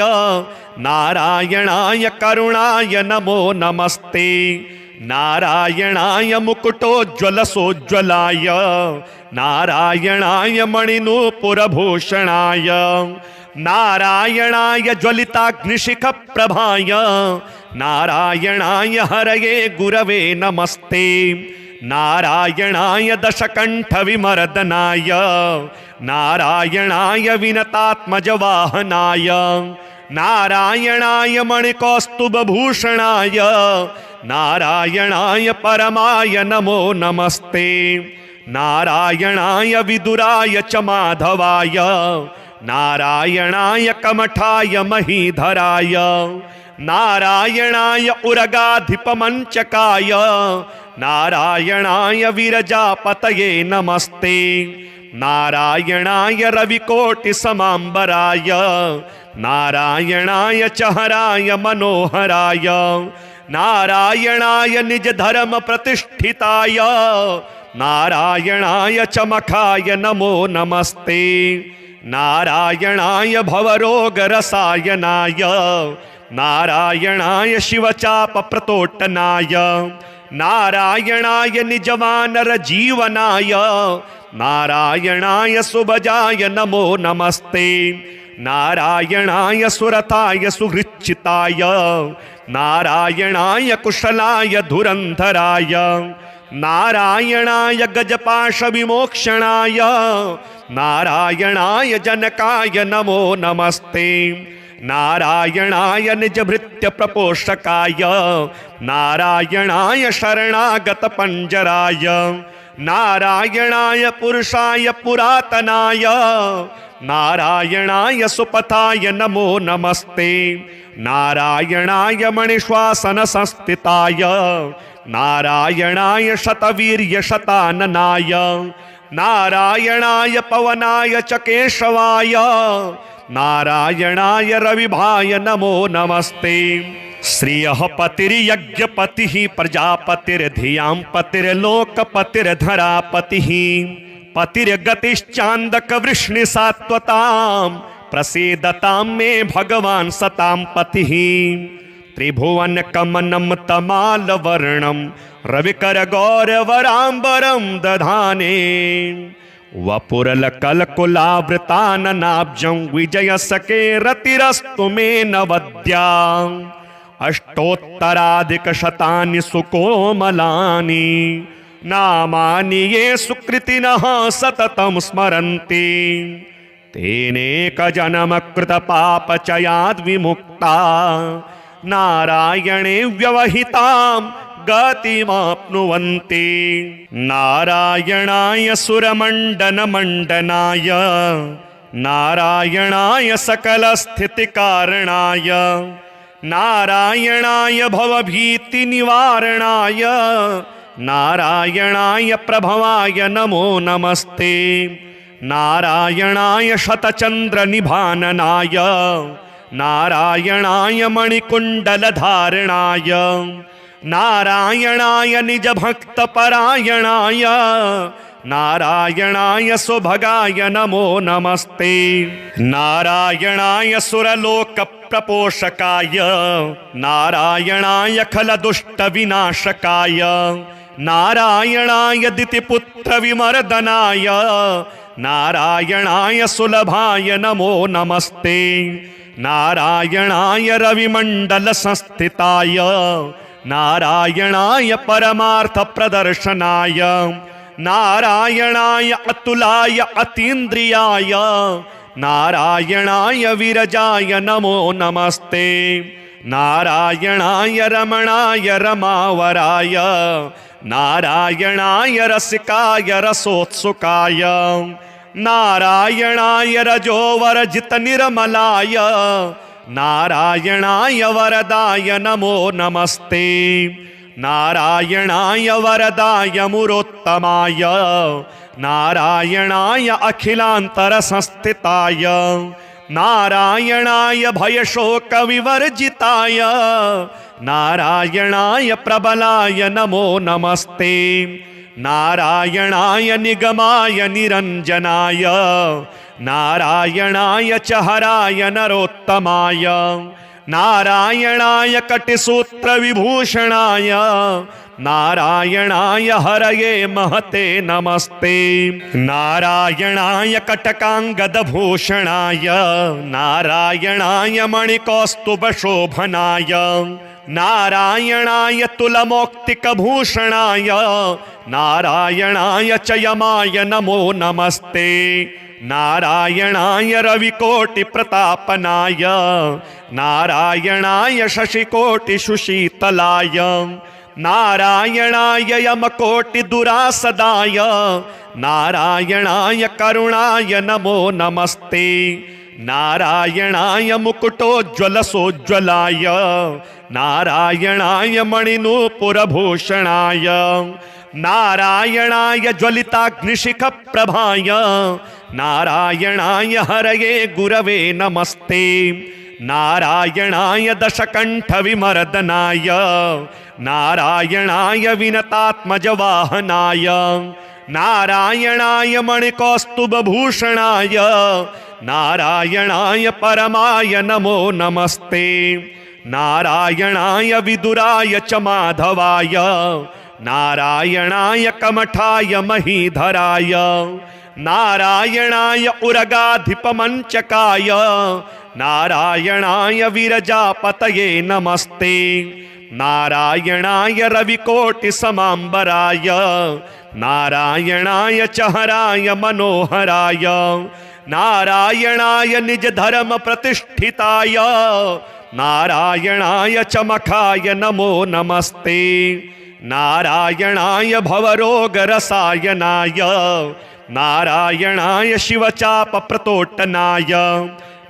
नारायणाय करुणाय नमो नमस्ते। नारायणाय मुकुटोज्ज्वलसोज्ज्वलाय नारायणाय मणिनूपुरभूषणाय नारायणाय ज्वलिताग्निशिखप्रभाय नारायणाय हरये गुरवे नमस्ते। नारायणाय दशकण्ठविमर्दनाय नारायणाय विनतात्मजवाहनाय नारायणाय मणिकौस्तुभभूषणाय नारायणाय परमाय नमो नमस्ते। नारायणाय विदुराय च माधवाय नारायणाय कमठाय महीधराय नारायणाय उरगाधिपमञ्चकाय नारायणाय विरजापतये नमस्ते। नारायणाय रविकोटिसमाम्बराय नारायणाय चहराय मनोहराय नारायणाय निजधर्मप्रतिष्ठिताय नारायणाय चमखाय नमो नमस्ते। नारायणाय भवरोगरसायनाय नारायणाय शिवचापप्रतोटनाय नारायणाय निजवानरजीवनाय नारायणाय सुभजाय नमो नमस्ते। नारायणाय सुरताय सुहृच्चिताय नारायणाय कुशलाय धुरन्धराय नारायणाय गजपाशविमोक्षणाय नारायणाय जनकाय नमो नमस्ते। नारायणाय निजभृत्यप्रपोषकाय नारायणाय शरणागतपञ्जराय नारायणाय पुरुषाय पुरातनाय नारायणाय सुपथाय नमो नमस्ते। नारायणाय मणिश्वासनसंस्थिताय नारायणाय शतवीर्यशताननाय नारायणाय पवनाय च केशवाय नारायणाय रविभाय नमो नमस्ते। श्रियः पतिर्यज्ञपतिः प्रजापतिर्धियां पतिर्लोकपतिर्धरापतिः पतिर्गतिश्चान्दकवृष्णिसात्वतां प्रसीदतां मे भगवान् सतां पतिः त्रिभुवनकमनं तमालवर्णं रविकरगौरवराम्बरं दधाने वपुरलकलकुलावृताननाब्जं विजयसखे रतिरस्तु मे नवद्या अष्टोत्तराधिकशतानि सुकोमलानि नामानि ये सुकृतिनः सततं स्मरन्ति तेनेकजन्मकृतपापचयाद् विमुक्ता नारायणे व्यवहितां गतिमाप्नुवन्ति। नारायणाय सुरमण्डनमण्डनाय नारायणाय सकलस्थितिकारणाय नारायणाय भवभीतिनिवारणाय नारायणाय प्रभवाय नमो नमस्ते। नारायणाय शतचन्द्रनिभाननाय नारायणाय मणिकुण्डलधारणाय नारायणाय निजभक्तपरायणाय नारायणाय सुभगाय नमो नमस्ते। नारायणाय सुरलोकप्रपोषकाय नारायणाय खलदुष्टविनाशकाय नारायणाय दितिपुत्रविमर्दनाय नारायणाय सुलभाय नमो नमस्ते। नारायणाय रविमण्डलसंस्थिताय नारायणाय परमार्थप्रदर्शनाय नारायणाय अतुलाय अतीन्द्रियाय नारायणाय विरजाय नमो नमस्ते। नारायणाय रमणाय रमावराय नारायणाय रसिकाय रसोत्सुकाय नारायणाय रजोवरजितनिर्मलाय नारायणाय वरदाय नमो नमस्ते। नारायणाय वरदाय मुरोत्तमाय नारायणाय अखिलान्तरसंस्थिताय नारायणाय भयशोकविवर्जिताय नारायणाय प्रबलाय नमो नमस्ते। नारायणाय निगमाय निरञ्जनाय नारायणाय चहराय नरोत्तमाय नारायणाय कटिसूत्रविभूषणाय नारायणाय हरये महते नमस्ते। नारायणाय कटकाङ्गदभूषणाय नारायणाय मणिकौस्तुभशोभनाय नारायणाय तुलमौक्तिकभूषणाय नारायणाय च यमाय नमो नमस्ते। नारायणाय रविकोटिप्रतापनाय नारायणाय शशिकोटिसुशीतलाय नारायणाय यमकोटिदुरासदाय नारायणाय करुणाय नमो नमस्ते। नारायणाय मुकुटोज्ज्वलसोज्ज्वलाय नारायणाय मणिनूपुरभूषणाय नारायणाय ज्वलिताग्निशिखप्रभाय नारायणाय हरये गुरवे नमस्ते। नारायणाय दशकण्ठविमर्दनाय नारायणाय विनतात्मजवाहनाय नारायणाय मणिकौस्तुभभूषणाय नारायणाय परमाय नमो नमस्ते। नारायणाय विदुराय च माधवाय नारायणाय कमठाय महीधराय नारायणाय उरगाधिपमञ्चकाय नारायणाय विरजापतये नमस्ते। नारायणाय रविकोटिसमाम्बराय नारायणाय चहराय मनोहराय नारायणाय निजधर्मप्रतिष्ठिताय नारायणाय चमखाय नमो नमस्ते। नारायणाय भवरोगरसायनाय नारायणाय शिवचापप्रतोटनाय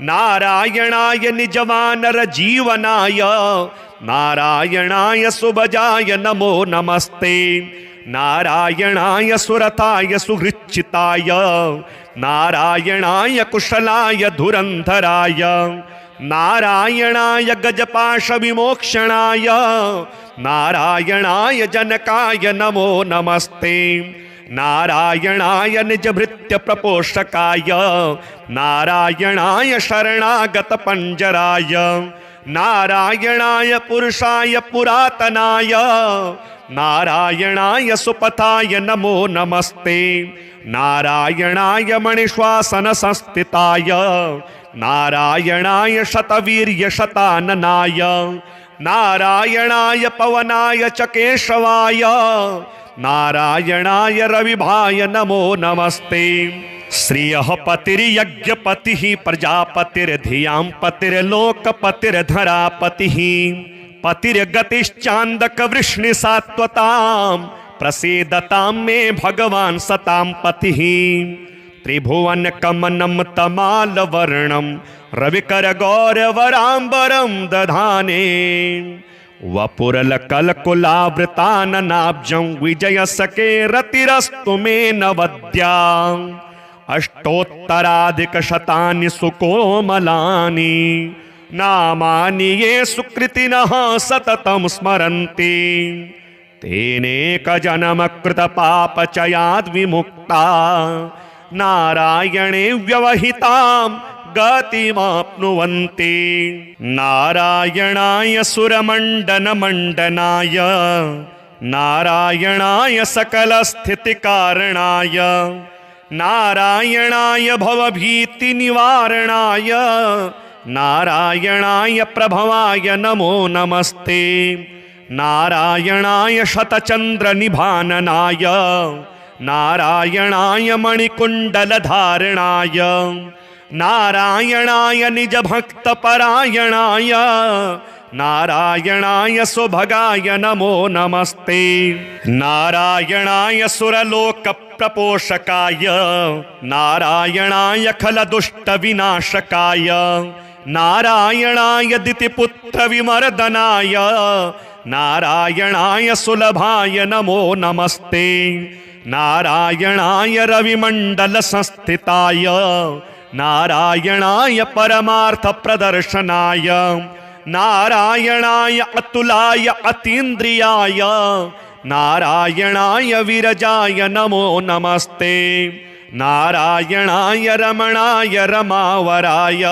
नारायणाय निजवानरजीवनाय नारायणाय सुभजाय नमो नमस्ते। नारायणाय सुरताय सुहृच्चिताय नारायणाय कुशलाय धुरन्धराय नारायणाय गजपाश विमोक्षणाय नारायणाय जनकाय नमो नमस्ते नारायणाय निजभृत्य प्रपोषकाय नारायणाय शरणागत पंजराय नारायणाय पुरुषाय पुरातनाय नारायणाय सुपथाय नमो नमस्ते नारायणाय मणिश्वासन संस्थिताय नारायणाय शतवीर्य शताननाय नारायणाय पवनाय च केशवाय नारायणाय रविभाय नमो नमस्ते श्रियः पतिर्यज्ञपतिः प्रजापतिर्धियां पतिर्लोकपतिर्धरापतिः पतिर्गतिश्चान्दक वृष्णिसात्वतां प्रसीदतां मे भगवान् सतां पतिः त्रिभुवन कमनं तमालवर्णं रविकर गौरवराम्बरं दधाने वपुरलकलकुलावृताननाब्जं विजयसके रतिरस्तु मे नवद्या अष्टोत्तराधिकशतानि सुकोमलानि नामानि ये सुकृतिनः सततं स्मरन्ति तेनेकजन्मकृतपापचयाद् विमुक्ता नारायणे व्यवहितां गतिमाप्नुवन्ति नारायणाय सुरमण्डनमण्डनाय नारायणाय सकलस्थितिकारणाय नारायणाय भवभीतिनिवारणाय नारायणाय प्रभवाय नमो नमस्ते नारायणाय शतचन्द्रनिभाननाय नारायणाय मणिकुण्डलधारणाय नारायणाय निजभक्तपरायणाय नारायणाय सुभगाय नमो नमस्ते नारायणाय सुरलोकप्रपोषकाय नारायणाय खलदुष्टविनाशकाय नारायणाय दितिपुत्रविमर्दनाय नारायणाय सुलभाय नमो नमस्ते नारायणाय रविमण्डलसंस्थिताय नारायणाय परमार्थप्रदर्शनाय नारायणाय अतुलाय अतीन्द्रियाय नारायणाय विरजाय नमो नमस्ते नारायणाय रमणाय रमावराय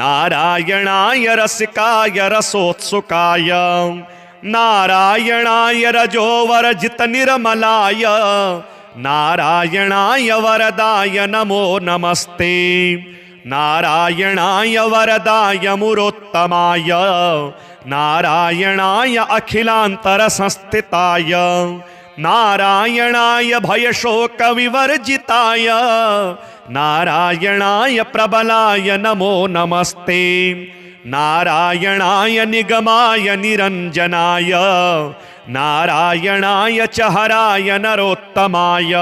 नारायणाय रसिकाय रसोत्सुकाय नारायणाय रजोवरजित निर्मलाय नारायणाय वरदाय नमो नमस्ते नारायणाय वरदाय मुरोत्तमाय नारायणाय अखिलान्तरसंस्थिताय नारायणाय भयशोकविवर्जिताय नारायणाय प्रबलाय नमो नमस्ते नारायणाय निगमाय निरञ्जनाय नारायणाय च हराय नरोत्तमाय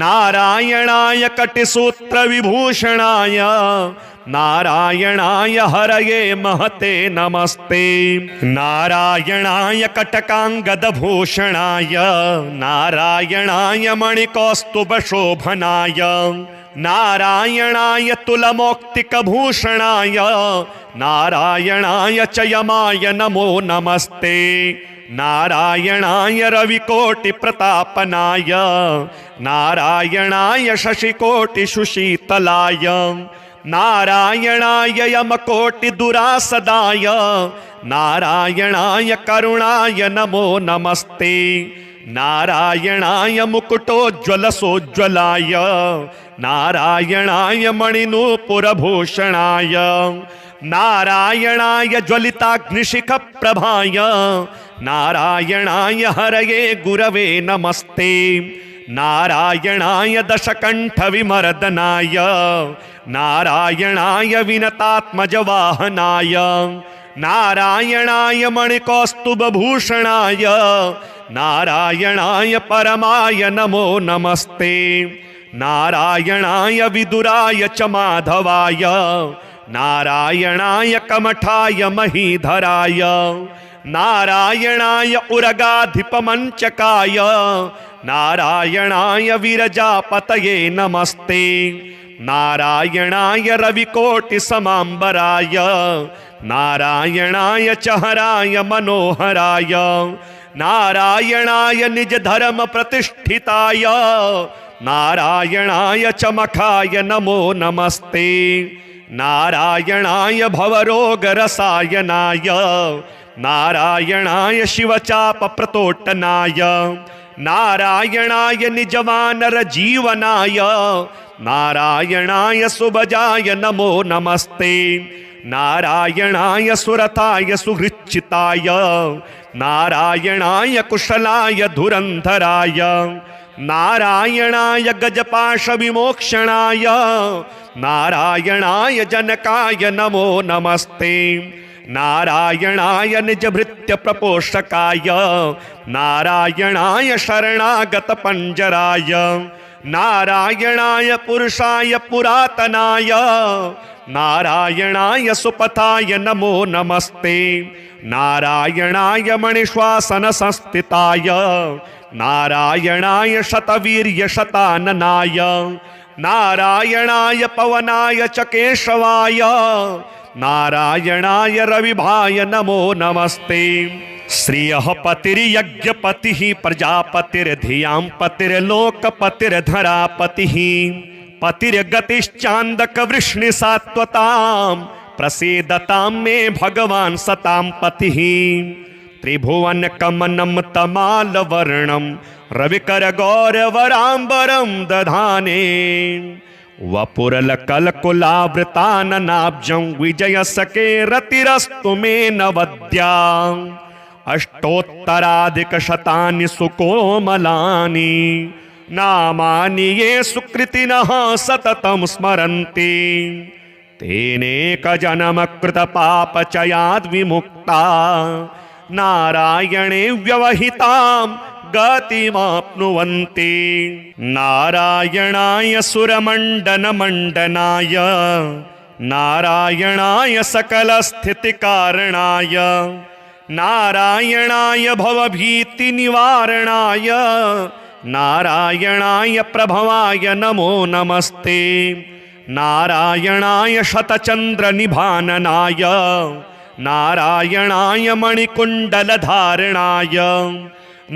नारायणाय कटिसूत्रविभूषणाय नारायणाय हरये महते नमस्ते नारायणाय कटकाङ्गदभूषणाय नारायणाय मणिकौस्तुभशोभनाय नारायणाय तुलमौक्तिकभूषणाय नारायणाय च यमाय नमो नमस्ते नारायणाय रविकोटिप्रतापनाय नारायणाय शशिकोटिसुशीतलाय नारायणाय यमकोटिदुरासदाय नारायणाय करुणाय नमो नमस्ते नारायणाय मुकुटोज्ज्वलसोज्ज्वलाय नारायणाय मणिनूपुरभूषणाय नारायणाय ज्वलिताग्निशिखप्रभाय नारायणाय हरये गुरवे नमस्ते नारायणाय दशकण्ठविमर्दनाय नारायणाय विनतात्मजवाहनाय नारायणाय मणिकौस्तुभभूषणाय नारायणाय परमाय नमो नमस्ते नारायणाय विदुराय च माधवाय नारायणाय कमठाय महीधराय नारायणाय उरगाधिपमञ्चकाय नारायणाय विरजापतये नमस्ते नारायणाय रविकोटि समांबराय नारायणाय चहराय मनोहराय नारायणाय निज धर्म प्रतिष्ठिताय नारायणाय चमखाय नमो नमस्ते नारायणाय भवरोग रसायनाय नारायणाय शिवचाप प्रतोटनाय नारायणाय निजवानर जीवनाय नारायणाय सुभजाय नमो नमस्ते नारायणाय सुरताय सुहृच्चिताय नारायणाय कुशलाय धुरंधराय नारायणाय गजपाश विमोक्षणाय नारायणाय जनकाय नमो नमस्ते नारायणाय निजभृत्य प्रपोषकाय नारायणाय शरणागत पंजराय नारायणाय पुरुषाय पुरातनाय नारायणाय सुपथाय नमो नमस्ते नारायणाय मणिश्वासन संस्थिताय नारायणाय शतवीर्य शताननाय नारायणाय पवनाय च केशवाय नारायणाय रविभाय नमो नमस्ते श्रियः पतिर्यज्ञपतिः प्रजापतिर्धियां पतिर्लोकपतिर्धरापतिः पतिर्गतिश्चान्दक वृष्णिसात्वतां प्रसीदतां मे भगवान् सतां पतिः त्रिभुवन कमनं तमालवर्णं रविकर गौरवराम्बरं दधाने वपुरलकलकुलावृताननाब्जं विजयसके रतिरस्तु मे नवद्या अष्टोत्तराधिकशतानि सुकोमलानि नामानि ये सुकृतिनः सततं स्मरन्ति तेनेकजन्मकृतपापचयाद् विमुक्ता नारायणे व्यवहितां गतिमाप्नुवन्ति नारायणाय सुरमण्डनमण्डनाय नारायणाय सकलस्थितिकारणाय नारायणाय भवभीतिनिवारणाय नारायणाय प्रभवाय नमो नमस्ते नारायणाय शतचन्द्रनिभाननाय नारायणाय मणिकुण्डलधारणाय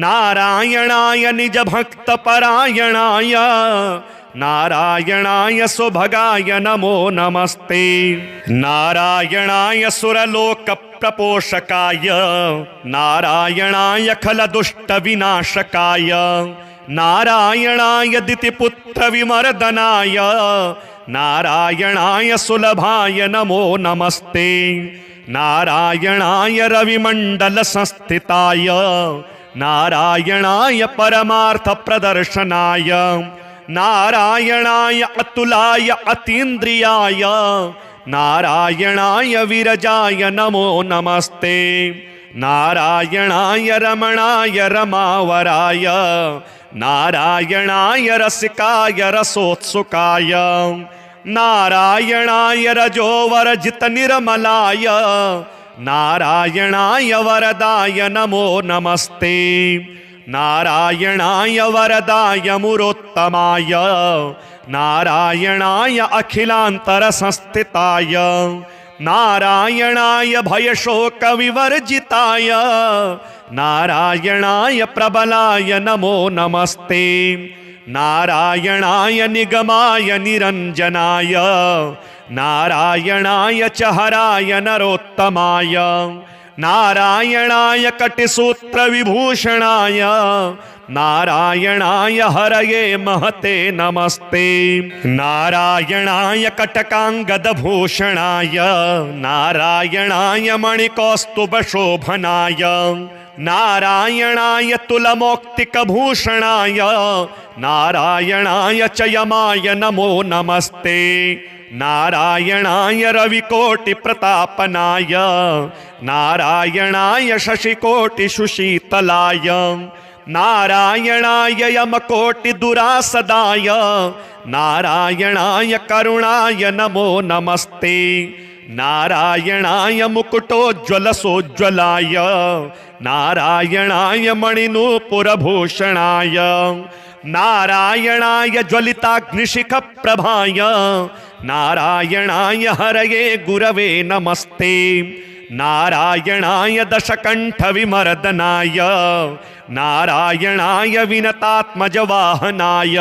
नारायणाय निजभक्तपरायणाय नारायणाय सुभगाय नमो नमस्ते नारायणाय सुरलोकप्रपोषकाय नारायणाय खलदुष्टविनाशकाय नारायणाय दितिपुत्रविमर्दनाय नारायणाय सुलभाय नमो नमस्ते नारायणाय रविमण्डलसंस्थिताय नारायणाय परमार्थप्रदर्शनाय नारायणाय अतुलाय अतीन्द्रियाय नारायणाय विरजाय नमो नमस्ते नारायणाय रमणाय रमावराय नारायणाय रसिकाय रसोत्सुकाय नारायणाय रजोवरजित निर्मलाय नारायणाय वरदाय नमो नमस्ते नारायणाय वरदाय मुरोत्तमाय नारायणाय अखिलान्तरसंस्थिताय नारायणाय भयशोकविवर्जिताय नारायणाय प्रबलाय नमो नमस्ते नारायणाय निगमाय निरञ्जनाय नारायणाय चहराय नरोत्तमाय नारायणाय कटिसूत्रविभूषणाय नारायणाय हरये महते नमस्ते नारायणाय कटकाङ्गदभूषणाय नारायणाय मणिकौस्तुभशोभनाय नारायणाय तुलमौक्तिकभूषणाय नारायणाय च यमाय नमो नमस्ते नारायणाय रविकोटिप्रतापनाय नारायणाय शशिकोटिसुशीतलाय नारायणाय यमकोटिदुरासदाय नारायणाय करुणाय नमो नमस्ते नारायणाय मुकुटोज्ज्वलसोज्ज्वलाय नारायणाय मणिनूपुरभूषणाय नारायणाय ज्वलिताग्निशिखप्रभाय नारायणाय हरये गुरवे नमस्ते नारायणाय दशकण्ठविमर्दनाय नारायणाय विनतात्मजवाहनाय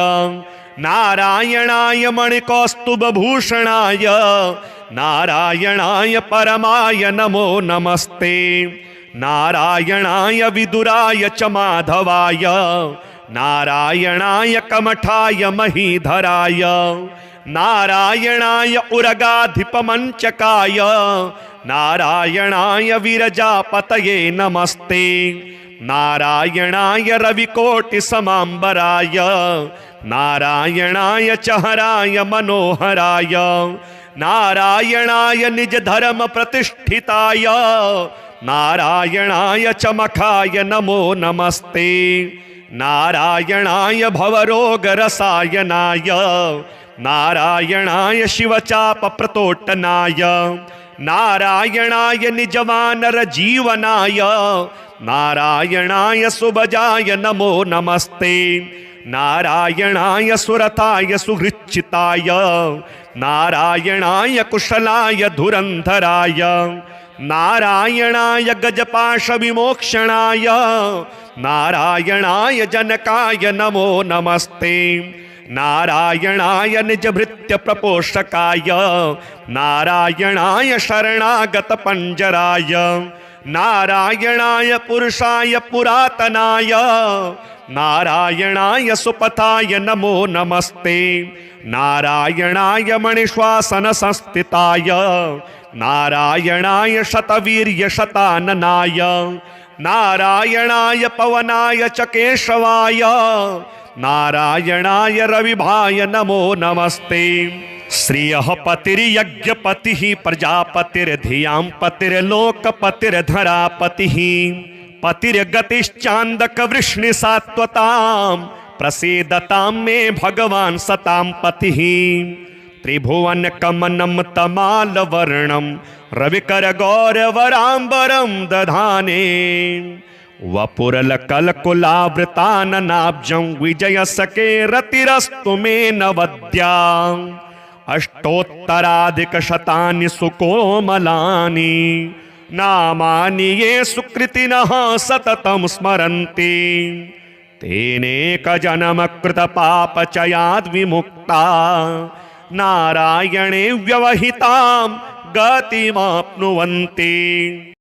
नारायणाय मणिकौस्तुभभूषणाय नारायणाय परमाय नमो नमस्ते नारायणाय विदुराय च माधवाय नारायणाय कमठाय महीधराय नारायणाय उरगाधिपमंचकाय नारायणाय विरजापतये नमस्ते नारायणाय रविकोटिसमाम्बराय नारायणाय चहराय मनोहराय नारायणाय निजधर्म प्रतिष्ठिताय नारायणाय चमखाय नमो नमस्ते नारायणाय भवरोगरसायनाय नारायणाय शिवचापप्रतोटनाय नारायणाय निजवानरजीवनाय नारायणाय सुभजाय नमो नमस्ते नारायणाय सुरताय सुहृच्चिताय नारायणाय कुशलाय धुरंधराय नारायणाय गजपाशविमोक्षणाय नारायणाय जनकाय नमो नमस्ते नारायणाय निजभृत्य प्रपोषकाय नारायणाय शरणागत पंजराय नारायणाय पुरुषाय पुरातनाय नारायणाय सुपथाय नमो नमस्ते नारायणाय मणिश्वासन संस्थिताय नारायणाय शतवीर्य शताननाय नारायणाय पवनाय च केशवाय नारायणाय रविभाय नमो नमस्ते श्रियः पतिर्यज्ञपतिः प्रजापतिर्धियां पतिर्लोकपतिर्धरापतिः पतिर्गतिश्चान्दकवृष्णिसात्वतां प्रसीदतां मे भगवान् सतां पतिः त्रिभुवनकमनं तमालवर्णं रविकरगौरवराम्बरं दधाने वपुरलकलकुलावृताननाब्जं विजयसकेरतिरस्तु मे नवद्या अष्टोत्तराधिकशतानि सुकोमलानि नामानि ये सुकृतिनः सततं स्मरन्ति तेनेकजन्मकृतपापचयाद्विमुक्ता नारायणे व्यवहितां गतिमाप्नुवन्ति।